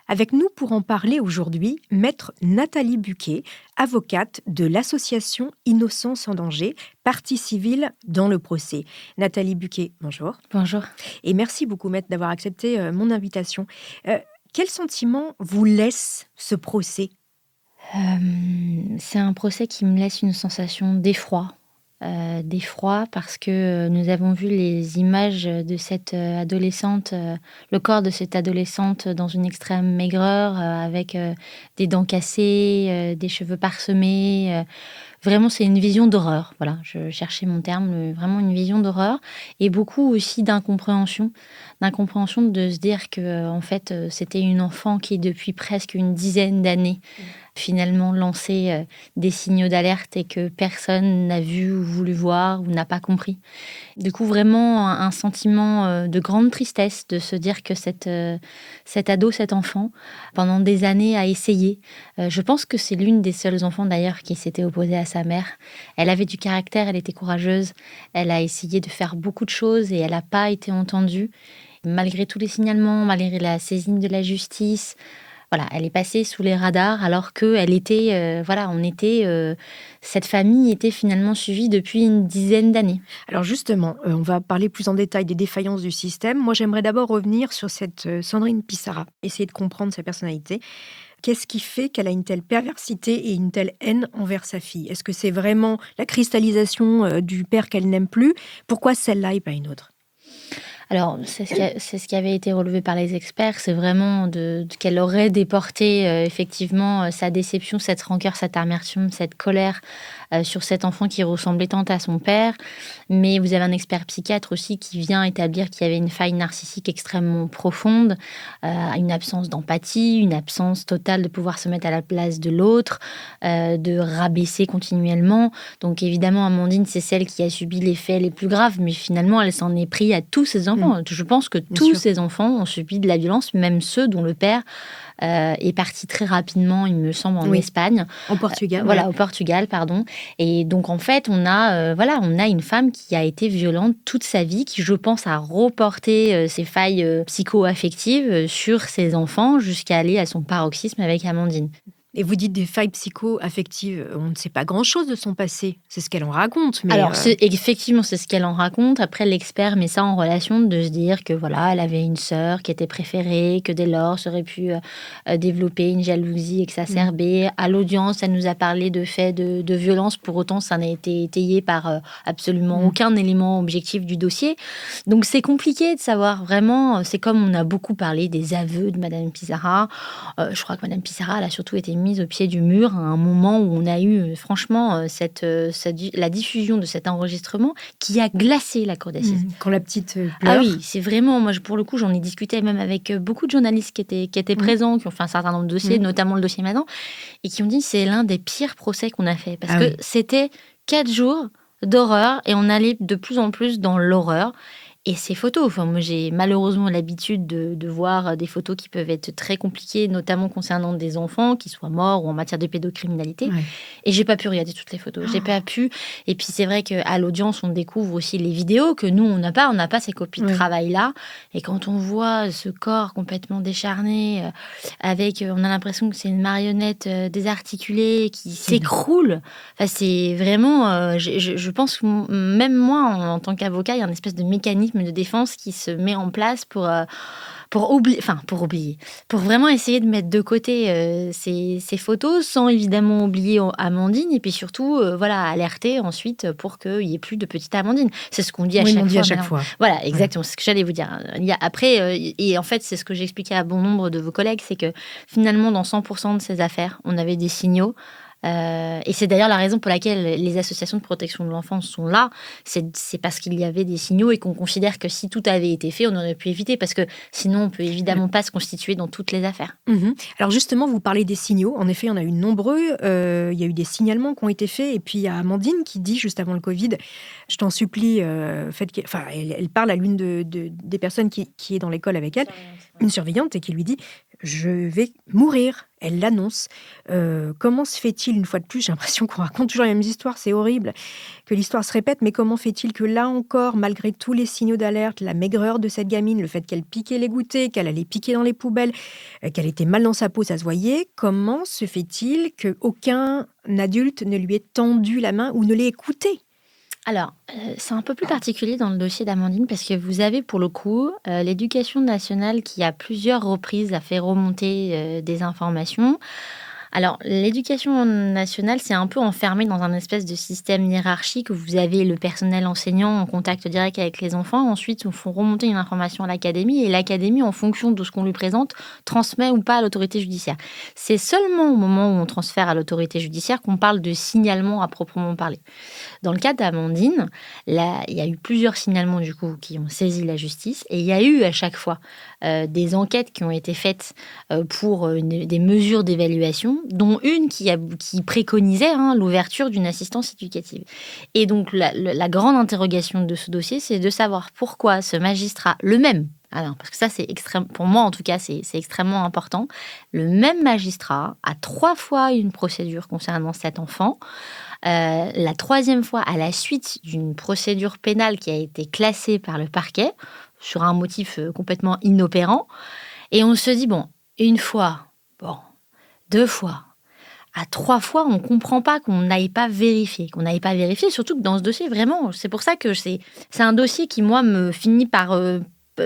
Avec nous pour en parler aujourd'hui, maître Nathalie Buquet, avocate de l'association Innocence en danger, partie civile dans le procès. Nathalie Buquet, bonjour. Bonjour. Et merci beaucoup, maître, d'avoir accepté mon invitation. Quel sentiment vous laisse ce procès ? C'est un procès qui me laisse une sensation d'effroi. D'effroi parce que nous avons vu les images de cette adolescente, le corps de cette adolescente dans une extrême maigreur, avec des dents cassées, des cheveux parsemés. Vraiment, c'est une vision d'horreur. Voilà, je cherchais mon terme, vraiment une vision d'horreur et beaucoup aussi d'incompréhension de se dire que en fait, c'était une enfant qui depuis presque une dizaine d'années finalement lancé des signaux d'alerte et que personne n'a vu ou voulu voir ou n'a pas compris. Du coup, vraiment un sentiment de grande tristesse de se dire que cet ado, cet enfant, pendant des années a essayé. Je pense que c'est l'une des seules enfants d'ailleurs qui s'était opposée à sa mère. Elle avait du caractère, elle était courageuse, elle a essayé de faire beaucoup de choses et elle n'a pas été entendue. Malgré tous les signalements, malgré la saisine de la justice, voilà, elle est passée sous les radars alors que elle était, cette famille était finalement suivie depuis une dizaine d'années. Alors justement, on va parler plus en détail des défaillances du système. Moi, j'aimerais d'abord revenir sur cette Sandrine Pissarra, essayer de comprendre sa personnalité. Qu'est-ce qui fait qu'elle a une telle perversité et une telle haine envers sa fille? Est-ce que c'est vraiment la cristallisation du père qu'elle n'aime plus? Pourquoi celle-là et pas une autre? Alors, c'est ce qui avait été relevé par les experts, c'est vraiment qu'elle aurait déporté effectivement sa déception, cette rancœur, cette amertume, cette colère sur cet enfant qui ressemblait tant à son père. Mais vous avez un expert psychiatre aussi qui vient établir qu'il y avait une faille narcissique extrêmement profonde, une absence d'empathie, une absence totale de pouvoir se mettre à la place de l'autre, de rabaisser continuellement. Donc évidemment, Amandine, c'est celle qui a subi les faits les plus graves, mais finalement, elle s'en est pris à tous ses enfants. Je pense que tous ces enfants ont subi de la violence, même ceux dont le père est parti très rapidement, il me semble, en Espagne. Au Portugal. Voilà, au Portugal, pardon. Et donc, en fait, on a une femme qui a été violente toute sa vie, qui, je pense, a reporté ses failles psycho-affectives sur ses enfants jusqu'à aller à son paroxysme avec Amandine. Et vous dites des failles psycho-affectives, on ne sait pas grand-chose de son passé. C'est ce qu'elle en raconte. Mais alors, effectivement, c'est ce qu'elle en raconte. Après, l'expert met ça en relation de se dire que voilà, elle avait une sœur qui était préférée, que dès lors, ça aurait pu développer une jalousie exacerbée. À l'audience, elle nous a parlé de faits de violence. Pour autant, ça n'a été étayé par absolument aucun élément objectif du dossier. Donc, c'est compliqué de savoir vraiment. C'est comme on a beaucoup parlé des aveux de Madame Pissarra. Je crois que Madame Pissarra, elle a surtout été mise au pied du mur à un moment où on a eu franchement la diffusion de cet enregistrement qui a glacé la cour d'assises. Quand la petite pleure. Ah oui, c'est vraiment, moi pour le coup j'en ai discuté même avec beaucoup de journalistes qui étaient présents, qui ont fait un certain nombre de dossiers, notamment le dossier Madan, et qui ont dit c'est l'un des pires procès qu'on a fait parce que c'était 4 jours d'horreur et on allait de plus en plus dans l'horreur. Et ces photos, enfin, moi j'ai malheureusement l'habitude de voir des photos qui peuvent être très compliquées, notamment concernant des enfants qui soient morts ou en matière de pédocriminalité. Ouais. Et j'ai pas pu regarder toutes les photos. J'ai pas pu. Et puis c'est vrai qu'à l'audience, on découvre aussi les vidéos que nous, on n'a pas ces copies de travail-là. Et quand on voit ce corps complètement décharné, avec, on a l'impression que c'est une marionnette désarticulée qui s'écroule. Enfin, c'est vraiment, je pense que même moi, en tant qu'avocat, il y a une espèce de mécanisme de défense qui se met en place pour vraiment essayer de mettre de côté ces photos sans évidemment oublier Amandine et puis surtout alerter ensuite pour qu'il n'y ait plus de petite Amandine. C'est ce qu'on dit à chaque fois. Voilà, exactement, c'est ce que j'allais vous dire. Après, et en fait, c'est ce que j'expliquais à bon nombre de vos collègues, c'est que finalement, dans 100% de ces affaires, on avait des signaux. Et c'est d'ailleurs la raison pour laquelle les associations de protection de l'enfance sont là. C'est parce qu'il y avait des signaux et qu'on considère que si tout avait été fait, on aurait pu éviter. Parce que sinon, on ne peut évidemment pas se constituer dans toutes les affaires. Alors justement, vous parlez des signaux. En effet, il y en a eu nombreux. Il y a eu des signalements qui ont été faits. Et puis, il y a Amandine qui dit, juste avant le Covid, je t'en supplie, elle parle à l'une des personnes qui est dans l'école avec elle, une surveillante, et qui lui dit « Je vais mourir ». Elle l'annonce. Comment se fait-il, une fois de plus, j'ai l'impression qu'on raconte toujours les mêmes histoires, c'est horrible, que l'histoire se répète, mais comment fait-il que là encore, malgré tous les signaux d'alerte, la maigreur de cette gamine, le fait qu'elle piquait les goûters, qu'elle allait piquer dans les poubelles, qu'elle était mal dans sa peau, ça se voyait, comment se fait-il qu'aucun adulte ne lui ait tendu la main ou ne l'ait écouté ? Alors, c'est un peu plus particulier dans le dossier d'Amandine parce que vous avez pour le coup l'éducation nationale qui à plusieurs reprises a fait remonter des informations. Alors, l'éducation nationale s'est un peu enfermée dans un espèce de système hiérarchique où vous avez le personnel enseignant en contact direct avec les enfants. Ensuite, ils font remonter une information à l'académie et l'académie, en fonction de ce qu'on lui présente, transmet ou pas à l'autorité judiciaire. C'est seulement au moment où on transfère à l'autorité judiciaire qu'on parle de signalement à proprement parler. Dans le cas d'Amandine, là, il y a eu plusieurs signalements du coup qui ont saisi la justice et il y a eu à chaque fois des enquêtes qui ont été faites pour des mesures d'évaluation. dont une qui préconisait l'ouverture d'une assistance éducative. Et donc, la grande interrogation de ce dossier, c'est de savoir pourquoi ce magistrat, le même, alors, parce que ça, c'est extrême, pour moi en tout cas, c'est extrêmement important, le même magistrat a 3 fois une procédure concernant cet enfant. La 3e fois, à la suite d'une procédure pénale qui a été classée par le parquet, sur un motif complètement inopérant. Et on se dit, bon, 1 fois, bon, 2 fois, à 3 fois, on ne comprend pas qu'on n'aille pas vérifier. Surtout que dans ce dossier, vraiment, c'est pour ça que c'est un dossier qui, moi, me finit par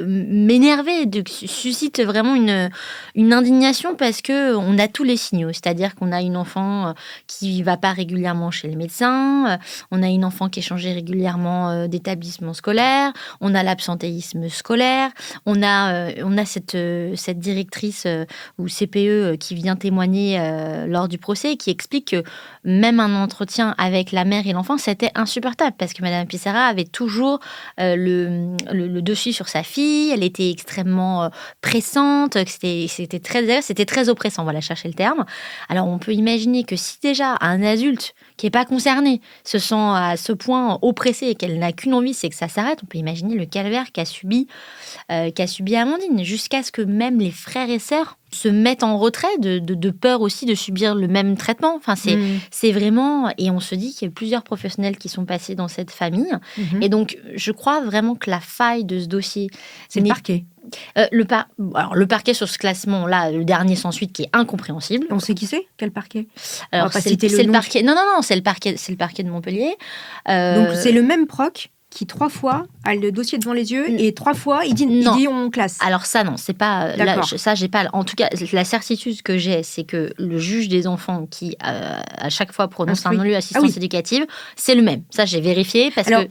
m'énerver, suscite vraiment une indignation parce qu'on a tous les signaux. C'est-à-dire qu'on a une enfant qui ne va pas régulièrement chez le médecin, on a une enfant qui est changée régulièrement d'établissement scolaire, on a l'absentéisme scolaire, on a cette directrice ou CPE qui vient témoigner lors du procès et qui explique que même un entretien avec la mère et l'enfant, c'était insupportable parce que Madame Pissarra avait toujours le dessus sur sa fille. Elle était extrêmement pressante, c'était très oppressant, voilà, chercher le terme. Alors on peut imaginer que si déjà un adulte qui n'est pas concerné se sent à ce point oppressé et qu'elle n'a qu'une envie, c'est que ça s'arrête, on peut imaginer le calvaire qu'a subi Amandine, jusqu'à ce que même les frères et sœurs se mettent en retrait de peur aussi de subir le même traitement. Enfin, c'est vraiment... Et on se dit qu'il y a plusieurs professionnels qui sont passés dans cette famille. Et donc, je crois vraiment que la faille de ce dossier... C'est le parquet. Alors, le parquet sur ce classement-là, le dernier sans suite, qui est incompréhensible. On sait qui c'est ? Quel parquet ? Alors, c'est le parquet... Non, c'est le parquet de Montpellier. Donc, c'est le même proc qui 3 fois a le dossier devant les yeux et 3 fois il dit on classe. Alors ça non, c'est pas là, ça j'ai pas. En tout cas, la certitude que j'ai, c'est que le juge des enfants qui à chaque fois prononce un non-lieu assistance éducative, c'est le même. Ça j'ai vérifié parce que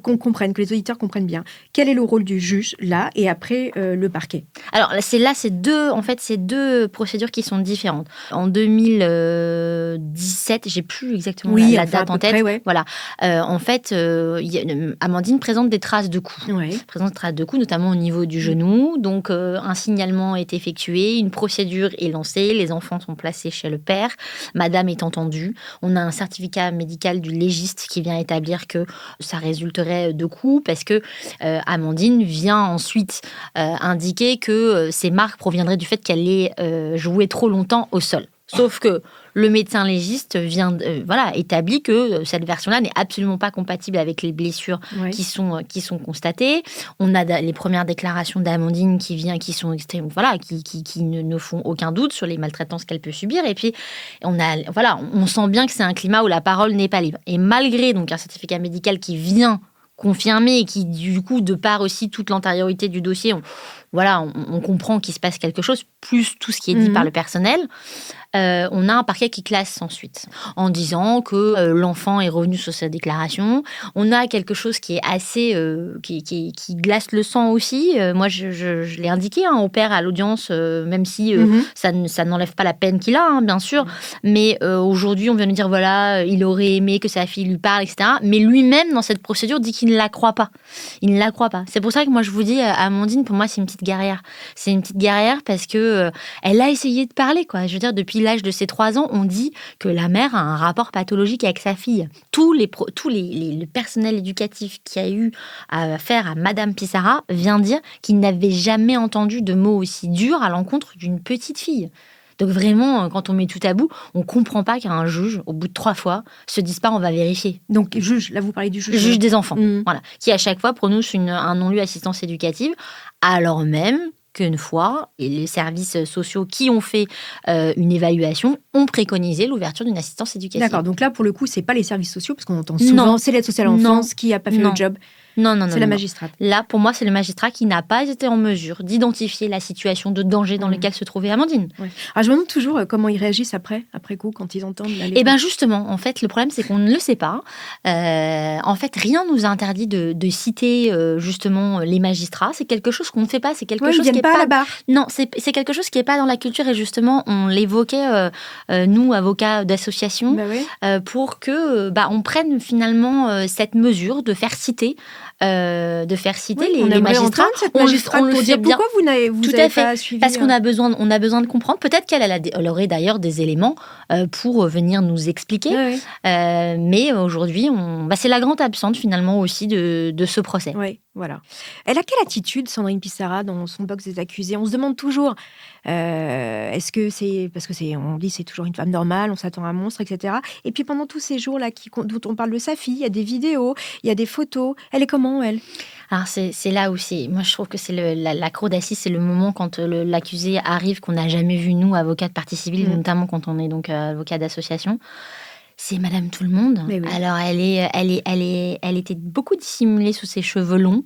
qu'on comprenne, que les auditeurs comprennent bien. Quel est le rôle du juge là et après le parquet ? Alors c'est deux procédures qui sont différentes. En 2017, j'ai plus exactement la date en tête. Près, ouais. Voilà. En fait, Amandine présente des traces de coups. Notamment au niveau du genou. Donc, un signalement est effectué, une procédure est lancée, les enfants sont placés chez le père, madame est entendue. On a un certificat médical du légiste qui vient établir que ça résulterait de coups parce que Amandine vient ensuite indiquer que ces marques proviendraient du fait qu'elle ait joué trop longtemps au sol. Sauf que le médecin légiste vient établit que cette version-là n'est absolument pas compatible avec les blessures qui sont constatées. On a les premières déclarations d'Amandine qui ne font aucun doute sur les maltraitances qu'elle peut subir. Et puis on sent bien que c'est un climat où la parole n'est pas libre. Et malgré donc un certificat médical qui vient confirmer et qui du coup de par aussi toute l'antériorité du dossier, on comprend qu'il se passe quelque chose, plus tout ce qui est dit par le personnel. On a un parquet qui classe sans suite, en disant que l'enfant est revenu sur sa déclaration. On a quelque chose qui est assez... qui glace le sang aussi. Moi, je l'ai indiqué au père à l'audience, même si ça n'enlève pas la peine qu'il a, bien sûr. Mais aujourd'hui, on vient de dire, il aurait aimé que sa fille lui parle, etc. Mais lui-même, dans cette procédure, dit qu'il ne la croit pas. Il ne la croit pas. C'est pour ça que moi, je vous dis, Amandine, pour moi, c'est une petite guerrière. C'est une petite guerrière parce que elle a essayé de parler, quoi. Je veux dire, depuis l'âge de ses 3 ans, on dit que la mère a un rapport pathologique avec sa fille. Tous les personnel éducatif qui a eu affaire à Madame Pissarra vient dire qu'il n'avait jamais entendu de mots aussi durs à l'encontre d'une petite fille. Donc vraiment, quand on met tout à bout, on ne comprend pas qu'un juge, au bout de 3 fois, se dise pas on va vérifier. Donc juge, là vous parlez du juge. Juge des enfants, qui à chaque fois prononce un non-lieu assistance éducative, alors même qu'une fois, et les services sociaux qui ont fait une évaluation ont préconisé l'ouverture d'une assistance éducative. D'accord, donc là, pour le coup, c'est pas les services sociaux, parce qu'on entend souvent, c'est l'aide sociale à l'enfance qui n'a pas fait le job. Non. C'est la magistrate. Là, pour moi, c'est le magistrat qui n'a pas été en mesure d'identifier la situation de danger dans laquelle se trouvait Amandine. Ouais. Alors, je me demande toujours comment ils réagissent après coup, quand ils entendent la lettre. Eh bien, justement, en fait, le problème, c'est qu'on ne le sait pas. En fait, rien nous interdit de citer, justement, les magistrats. C'est quelque chose qu'on ne fait pas. C'est quelque chose qui n'est pas... à la barre. Non, c'est quelque chose qui n'est pas dans la culture. Et justement, on l'évoquait, nous, avocats d'association, pour que on prenne finalement cette mesure de faire citer de faire citer Oui, on les aimerait magistrats. entendre cette magistrate on le pour sait dire bien. pourquoi vous n'avez Tout à pas fait, suivi. parce qu'on a besoin de comprendre. Peut-être elle aurait d'ailleurs des éléments pour venir nous expliquer. Oui, Mais aujourd'hui, c'est la grande absente finalement aussi de ce procès. oui, voilà. Elle a quelle attitude, Sandrine Pissarra, dans son box des accusés? On se demande toujours, est-ce que c'est... Parce on dit c'est toujours une femme normale, on s'attend à un monstre, etc. Et puis pendant tous ces jours-là dont on parle de sa fille, il y a des vidéos, il y a des photos. Elle est comment, elle? Alors c'est là aussi, moi je trouve que c'est la cour d'assises, c'est le moment quand l'accusé arrive qu'on n'a jamais vu nous, avocats de partie civile, notamment quand on est donc avocat d'association. C'est Madame Tout-le-Monde. Mais oui. Alors elle était beaucoup dissimulée sous ses cheveux longs.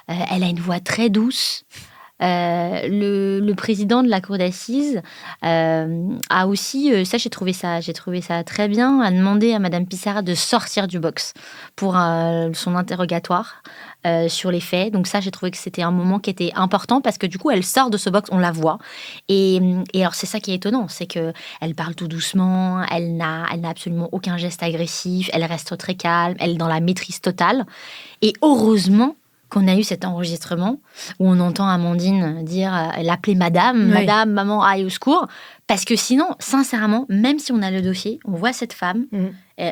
Elle a une voix très douce. Le président de la cour d'assises a aussi, ça j'ai trouvé ça très bien, a demandé à Madame Pissarra de sortir du box pour son interrogatoire sur les faits. Donc ça, j'ai trouvé que c'était un moment qui était important parce que du coup, elle sort de ce box, on la voit. Et alors, c'est ça qui est étonnant, c'est que elle parle tout doucement, elle n'a absolument aucun geste agressif, elle reste très calme, elle est dans la maîtrise totale. Et heureusement qu'on a eu cet enregistrement où on entend Amandine dire, l'appeler madame, madame, maman, aïe au secours. Parce que sinon, sincèrement, même si on a le dossier, on voit cette femme,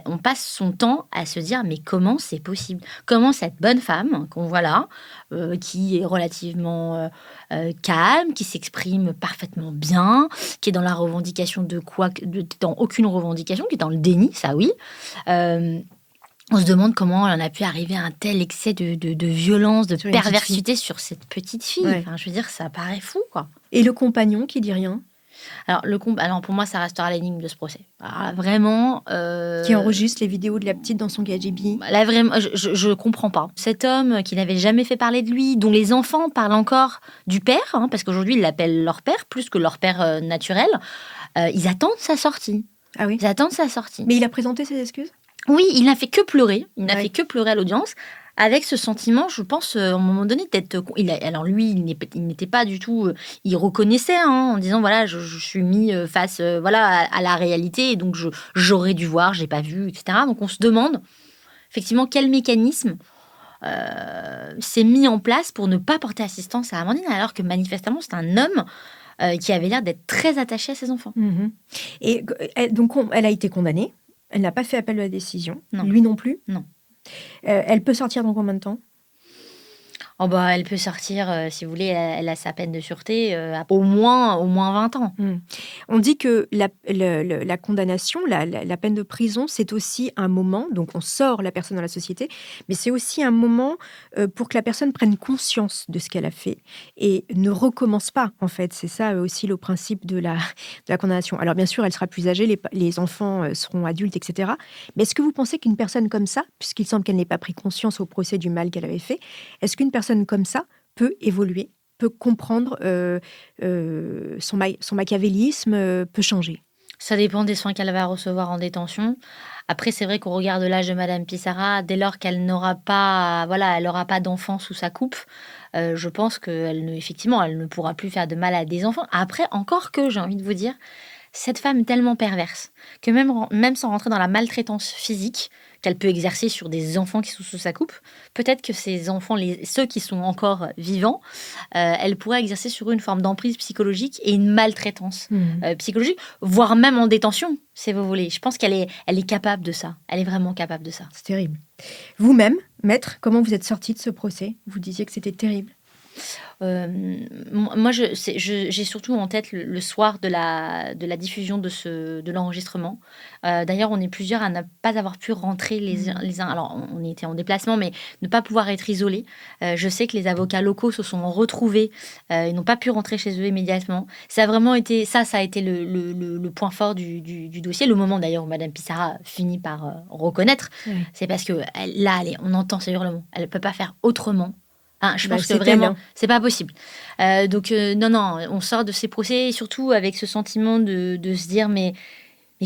on passe son temps à se dire, mais comment c'est possible? Comment cette bonne femme qu'on voit là, qui est relativement calme, qui s'exprime parfaitement bien, qui est dans la revendication dans aucune revendication, qui est dans le déni, ça oui, on se demande comment on a pu arriver à un tel excès de violence, de perversité sur cette petite fille. Ouais. Enfin, je veux dire, ça paraît fou, quoi. Et le compagnon qui dit rien? Alors pour moi, ça restera l'énigme de ce procès. Alors, vraiment... Qui enregistre les vidéos de la petite dans son KGB? Là, vraiment, je comprends pas. Cet homme qui n'avait jamais fait parler de lui, dont les enfants parlent encore du père, parce qu'aujourd'hui, ils l'appellent leur père, plus que leur père naturel, ils attendent sa sortie. Ah oui? Ils attendent sa sortie. Mais il a présenté ses excuses? Oui, il n'a fait que pleurer. Il n'a fait que pleurer à l'audience. Avec ce sentiment, je pense, à un moment donné, d'être... Alors lui, il n'était pas du tout... il reconnaissait, en disant, voilà, je suis mis face à la réalité, et donc j'aurais dû voir, j'ai pas vu, etc. Donc on se demande, effectivement, quel mécanisme s'est mis en place pour ne pas porter assistance à Amandine, alors que manifestement, c'est un homme qui avait l'air d'être très attaché à ses enfants. Et donc, elle a été condamnée. Elle n'a pas fait appel de la décision. Non. Lui non plus. Non. Elle peut sortir dans combien de temps? Elle peut sortir, si vous voulez, elle a sa peine de sûreté, au moins 20 ans. On dit que la condamnation, la peine de prison, c'est aussi un moment, donc on sort la personne dans la société, mais c'est aussi un moment pour que la personne prenne conscience de ce qu'elle a fait et ne recommence pas, en fait. C'est ça aussi le principe de la condamnation. Alors bien sûr, elle sera plus âgée, les enfants seront adultes, etc. Mais est-ce que vous pensez qu'une personne comme ça, puisqu'il semble qu'elle n'ait pas pris conscience au procès du mal qu'elle avait fait, est-ce qu'une personne comme ça peut évoluer, peut comprendre son machiavélisme, peut changer? Ça dépend des soins qu'elle va recevoir en détention. Après, c'est vrai qu'au regard de l'âge de Madame Pissarra, dès lors qu'elle n'aura pas, elle n'aura pas d'enfants sous sa coupe, je pense qu'elle elle ne pourra plus faire de mal à des enfants. Après, encore que, j'ai envie de vous dire, cette femme est tellement perverse que même sans rentrer dans la maltraitance physique qu'elle peut exercer sur des enfants qui sont sous sa coupe, peut-être que ces enfants, ceux qui sont encore vivants, elle pourrait exercer sur eux une forme d'emprise psychologique et une maltraitance psychologique, voire même en détention, si vous voulez. Je pense qu'elle est capable de ça. Elle est vraiment capable de ça. C'est terrible. Vous-même, maître, comment vous êtes sortie de ce procès? Vous disiez que c'était terrible. Moi, j'ai surtout en tête le soir de la diffusion de l'enregistrement. D'ailleurs, on est plusieurs à ne pas avoir pu rentrer les uns. Alors, on était en déplacement, mais ne pas pouvoir être isolés. Je sais que les avocats locaux se sont retrouvés. Ils n'ont pas pu rentrer chez eux immédiatement. Ça a vraiment été ça a été le point fort du dossier. Le moment d'ailleurs où Madame Pissarra finit par reconnaître, c'est parce que là, on entend ce hurlement. Elle ne peut pas faire autrement. Je pense que vraiment, c'est pas possible. Donc, non, on sort de ces procès, et surtout avec ce sentiment de se dire, mais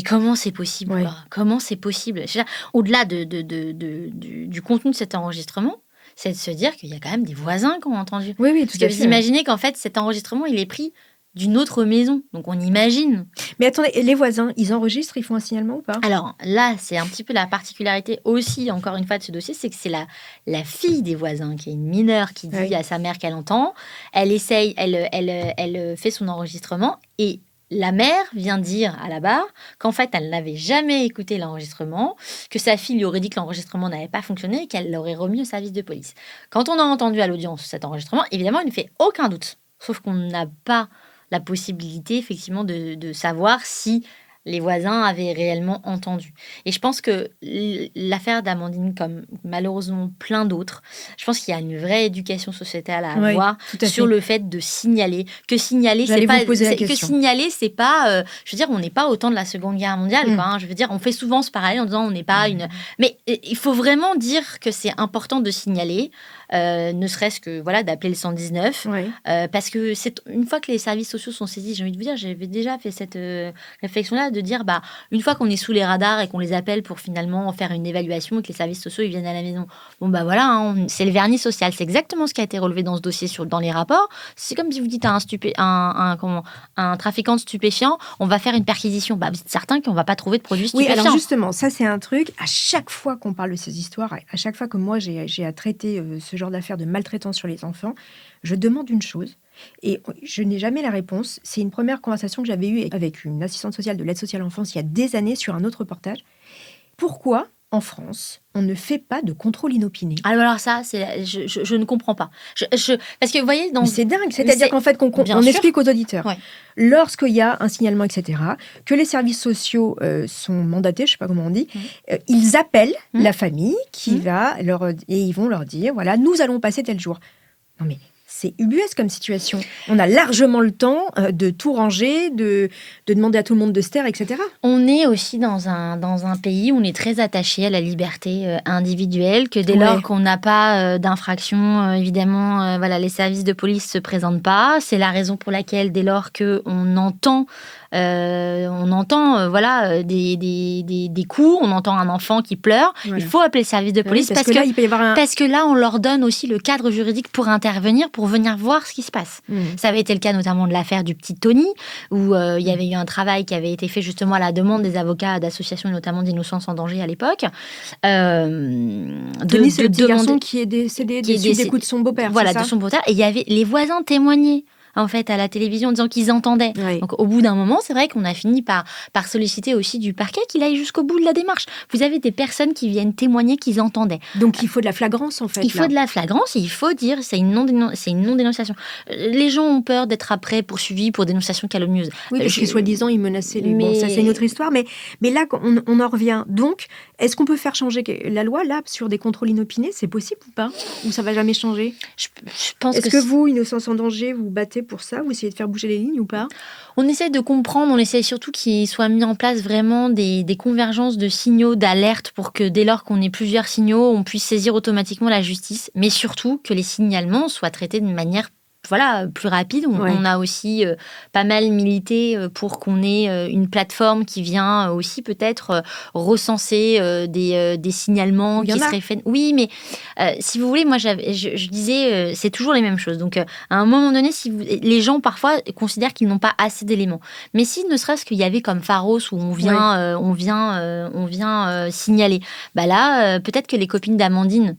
comment c'est possible, quoi? Comment c'est possible? Au-delà du contenu de cet enregistrement, c'est de se dire qu'il y a quand même des voisins qui ont entendu. Oui, tout Parce que vous imaginez qu'en fait, cet enregistrement, il est pris d'une autre maison. Donc on imagine. Mais attendez, les voisins, ils enregistrent, ils font un signalement ou pas? Alors là, c'est un petit peu la particularité aussi, encore une fois, de ce dossier, c'est que c'est la fille des voisins, qui est une mineure, qui dit à sa mère qu'elle entend. Elle essaye, elle fait son enregistrement et la mère vient dire à la barre qu'en fait, elle n'avait jamais écouté l'enregistrement, que sa fille lui aurait dit que l'enregistrement n'avait pas fonctionné et qu'elle l'aurait remis au service de police. Quand on a entendu à l'audience cet enregistrement, évidemment, il ne fait aucun doute. Sauf qu'on n'a pas la possibilité, effectivement, de savoir si les voisins avaient réellement entendu. Et je pense que l'affaire d'Amandine, comme malheureusement plein d'autres, je pense qu'il y a une vraie éducation sociétale à avoir sur le fait de signaler. Que signaler, c'est pas... Que signaler, c'est pas... je veux dire, on n'est pas au temps de la Seconde Guerre mondiale. Quoi, hein. Je veux dire, on fait souvent ce parallèle en disant on n'est pas une... Mais il faut vraiment dire que c'est important de signaler, ne serait-ce que d'appeler le 119. Parce que une fois que les services sociaux sont saisis, j'ai envie de vous dire, j'avais déjà fait cette réflexion-là, de dire, une fois qu'on est sous les radars et qu'on les appelle pour finalement faire une évaluation et que les services sociaux ils viennent à la maison, c'est le vernis social. C'est exactement ce qui a été relevé dans ce dossier dans les rapports. C'est comme si vous dites à un trafiquant de stupéfiants, on va faire une perquisition. Vous êtes certain qu'on va pas trouver de produits stupéfiants. Oui, alors justement, ça c'est un truc, à chaque fois qu'on parle de ces histoires, à chaque fois que moi j'ai à traiter ce genre d'affaires de maltraitance sur les enfants, je demande une chose, et je n'ai jamais la réponse. C'est une première conversation que j'avais eue avec une assistante sociale de l'aide sociale à l'enfance il y a des années sur un autre reportage. Pourquoi, en France, on ne fait pas de contrôle inopiné? Alors ça, je ne comprends pas. Parce que vous voyez... Mais c'est dingue, c'est-à-dire qu'en fait, on explique aux auditeurs, lorsqu'il y a un signalement, etc., que les services sociaux sont mandatés, je ne sais pas comment on dit, ils appellent la famille qui va et ils vont leur dire, voilà, nous allons passer tel jour. Non mais... c'est ubuesque comme situation. On a largement le temps de tout ranger, de demander à tout le monde de se taire, etc. On est aussi dans un pays où on est très attaché à la liberté individuelle, que dès lors qu'on n'a pas d'infraction, évidemment, les services de police ne se présentent pas. C'est la raison pour laquelle, dès lors qu'on entend... des coups, on entend un enfant qui pleure, il faut appeler le service de police parce que là, on leur donne aussi le cadre juridique pour intervenir, pour venir voir ce qui se passe. Ça avait été le cas notamment de l'affaire du petit Tony, où il y avait eu un travail qui avait été fait justement à la demande des avocats d'associations, notamment d'Innocence en danger à l'époque. Tony, c'est le petit garçon qui est décédé des coups de son beau-père. Voilà, de son beau-père. Et il y avait les voisins témoignaient en fait, à la télévision en disant qu'ils entendaient. Donc, au bout d'un moment, c'est vrai qu'on a fini par solliciter aussi du parquet qu'il aille jusqu'au bout de la démarche. Vous avez des personnes qui viennent témoigner qu'ils entendaient. Donc, il faut de la flagrance, en fait. Il faut de la flagrance et il faut dire c'est une non-dénonciation. Les gens ont peur d'être après poursuivis pour dénonciation calomnieuse. Oui, parce que soi-disant, ils menaçaient les... Bon, ça, c'est une autre histoire. Mais là, on en revient. Donc, est-ce qu'on peut faire changer la loi, là, sur des contrôles inopinés? C'est possible ou pas? Ou ça va jamais changer? Je pense Est-ce que vous, Innocence en danger, vous battez pour ça? Vous essayez de faire bouger les lignes ou pas? On essaie de comprendre, on essaie surtout qu'il soit mis en place vraiment des convergences de signaux, d'alerte pour que dès lors qu'on ait plusieurs signaux, on puisse saisir automatiquement la justice, mais surtout que les signalements soient traités de manière plus rapide. On a aussi pas mal milité pour qu'on ait une plateforme qui vient aussi peut-être recenser des signalements qui seraient faits. Oui, mais si vous voulez, moi je disais, c'est toujours les mêmes choses. Donc à un moment donné, les gens parfois considèrent qu'ils n'ont pas assez d'éléments. Mais si ne serait-ce qu'il y avait comme Pharos où on vient signaler, là peut-être que les copines d'Amandine,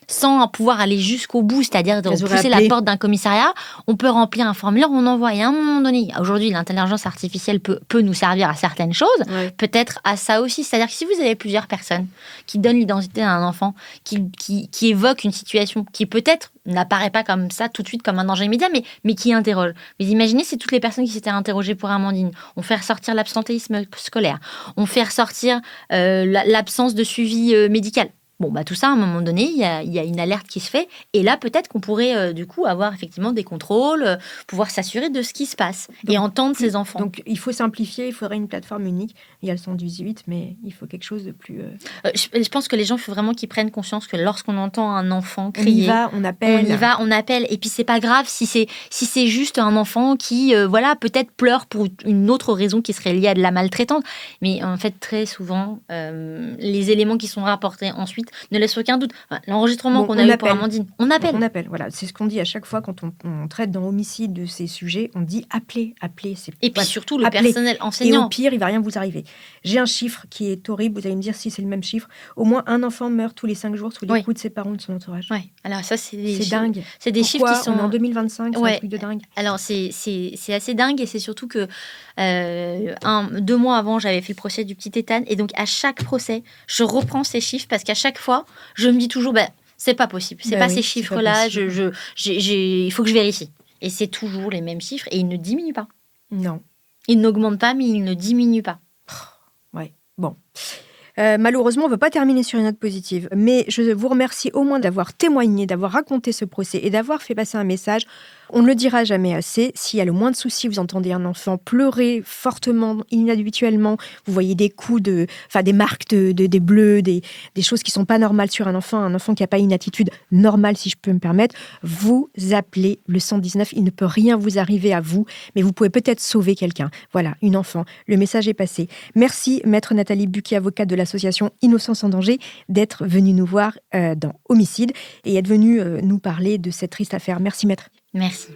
sans pouvoir aller jusqu'au bout, c'est-à-dire de pousser la porte d'un commissariat, on peut remplir un formulaire, on envoie. Et à un moment donné, aujourd'hui, l'intelligence artificielle peut nous servir à certaines choses, peut-être à ça aussi. C'est-à-dire que si vous avez plusieurs personnes qui donnent l'identité d'un enfant, qui évoquent une situation qui peut-être n'apparaît pas comme ça tout de suite comme un danger immédiat, mais qui interroge. Vous imaginez si toutes les personnes qui s'étaient interrogées pour Amandine, on fait ressortir l'absentéisme scolaire, on fait ressortir l'absence de suivi médical. Bon, tout ça, à un moment donné, il y a une alerte qui se fait. Et là, peut-être qu'on pourrait, du coup, avoir effectivement des contrôles, pouvoir s'assurer de ce qui se passe et entendre ces enfants. Donc, il faut simplifier, il faudrait une plateforme unique. Il y a le 118, mais il faut quelque chose de plus... Je pense que les gens, il faut vraiment qu'ils prennent conscience que lorsqu'on entend un enfant crier... On y va, on appelle. On appelle. Et puis, c'est pas grave si c'est juste un enfant qui, peut-être pleure pour une autre raison qui serait liée à de la maltraitance. Mais en fait, très souvent, les éléments qui sont rapportés ensuite doute, ne laisse aucun doute. Enfin, l'enregistrement Bon, qu'on on a eu appelle. pour Amandine, on appelle. On appelle, voilà. C'est ce qu'on dit à chaque fois quand on traite dans homicide de ces sujets. On dit appelez. Et puis surtout, le appelez. personnel Et enseignant. au pire, il va rien vous arriver. J'ai un chiffre qui est horrible. Vous allez me dire si c'est le même chiffre. Au moins un enfant meurt tous les 5 jours sous les coups de ses parents ou de son entourage. Ouais. Alors ça, c'est dingue. C'est des chiffres qui sont... On est en 2025, c'est un truc de dingue. Alors, c'est assez dingue et c'est surtout que 2 mois avant, j'avais fait le procès du petit Ethan. Et donc, à chaque procès, je reprends ces chiffres parce qu'à chaque fois, je me dis toujours, c'est pas possible. C'est pas ces chiffres-là. Il faut que je vérifie. Et c'est toujours les mêmes chiffres et ils ne diminuent pas. Non. Ils n'augmentent pas, mais ils ne diminuent pas. Ouais, bon. Malheureusement, on ne va pas terminer sur une note positive, mais je vous remercie au moins d'avoir témoigné, d'avoir raconté ce procès et d'avoir fait passer un message. On ne le dira jamais assez. S'il y a le moins de soucis, vous entendez un enfant pleurer fortement, inhabituellement, vous voyez des coups des marques des bleus, des choses qui ne sont pas normales sur un enfant qui n'a pas une attitude normale, si je peux me permettre, vous appelez le 119. Il ne peut rien vous arriver à vous, mais vous pouvez peut-être sauver quelqu'un. Voilà, une enfant. Le message est passé. Merci, Maître Nathalie Buquet, avocate de l'association Innocence en danger, d'être venue nous voir dans Homicide et être venue nous parler de cette triste affaire. Merci, Maître. Merci.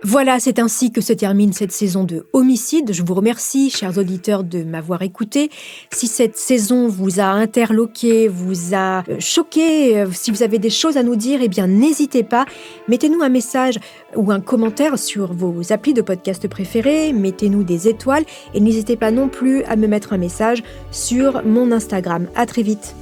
Voilà, c'est ainsi que se termine cette saison de Homicide. Je vous remercie, chers auditeurs, de m'avoir écouté. Si cette saison vous a interloqué, vous a choqué, si vous avez des choses à nous dire, eh bien, n'hésitez pas. Mettez-nous un message ou un commentaire sur vos applis de podcast préférés. Mettez-nous des étoiles et n'hésitez pas non plus à me mettre un message sur mon Instagram. À très vite.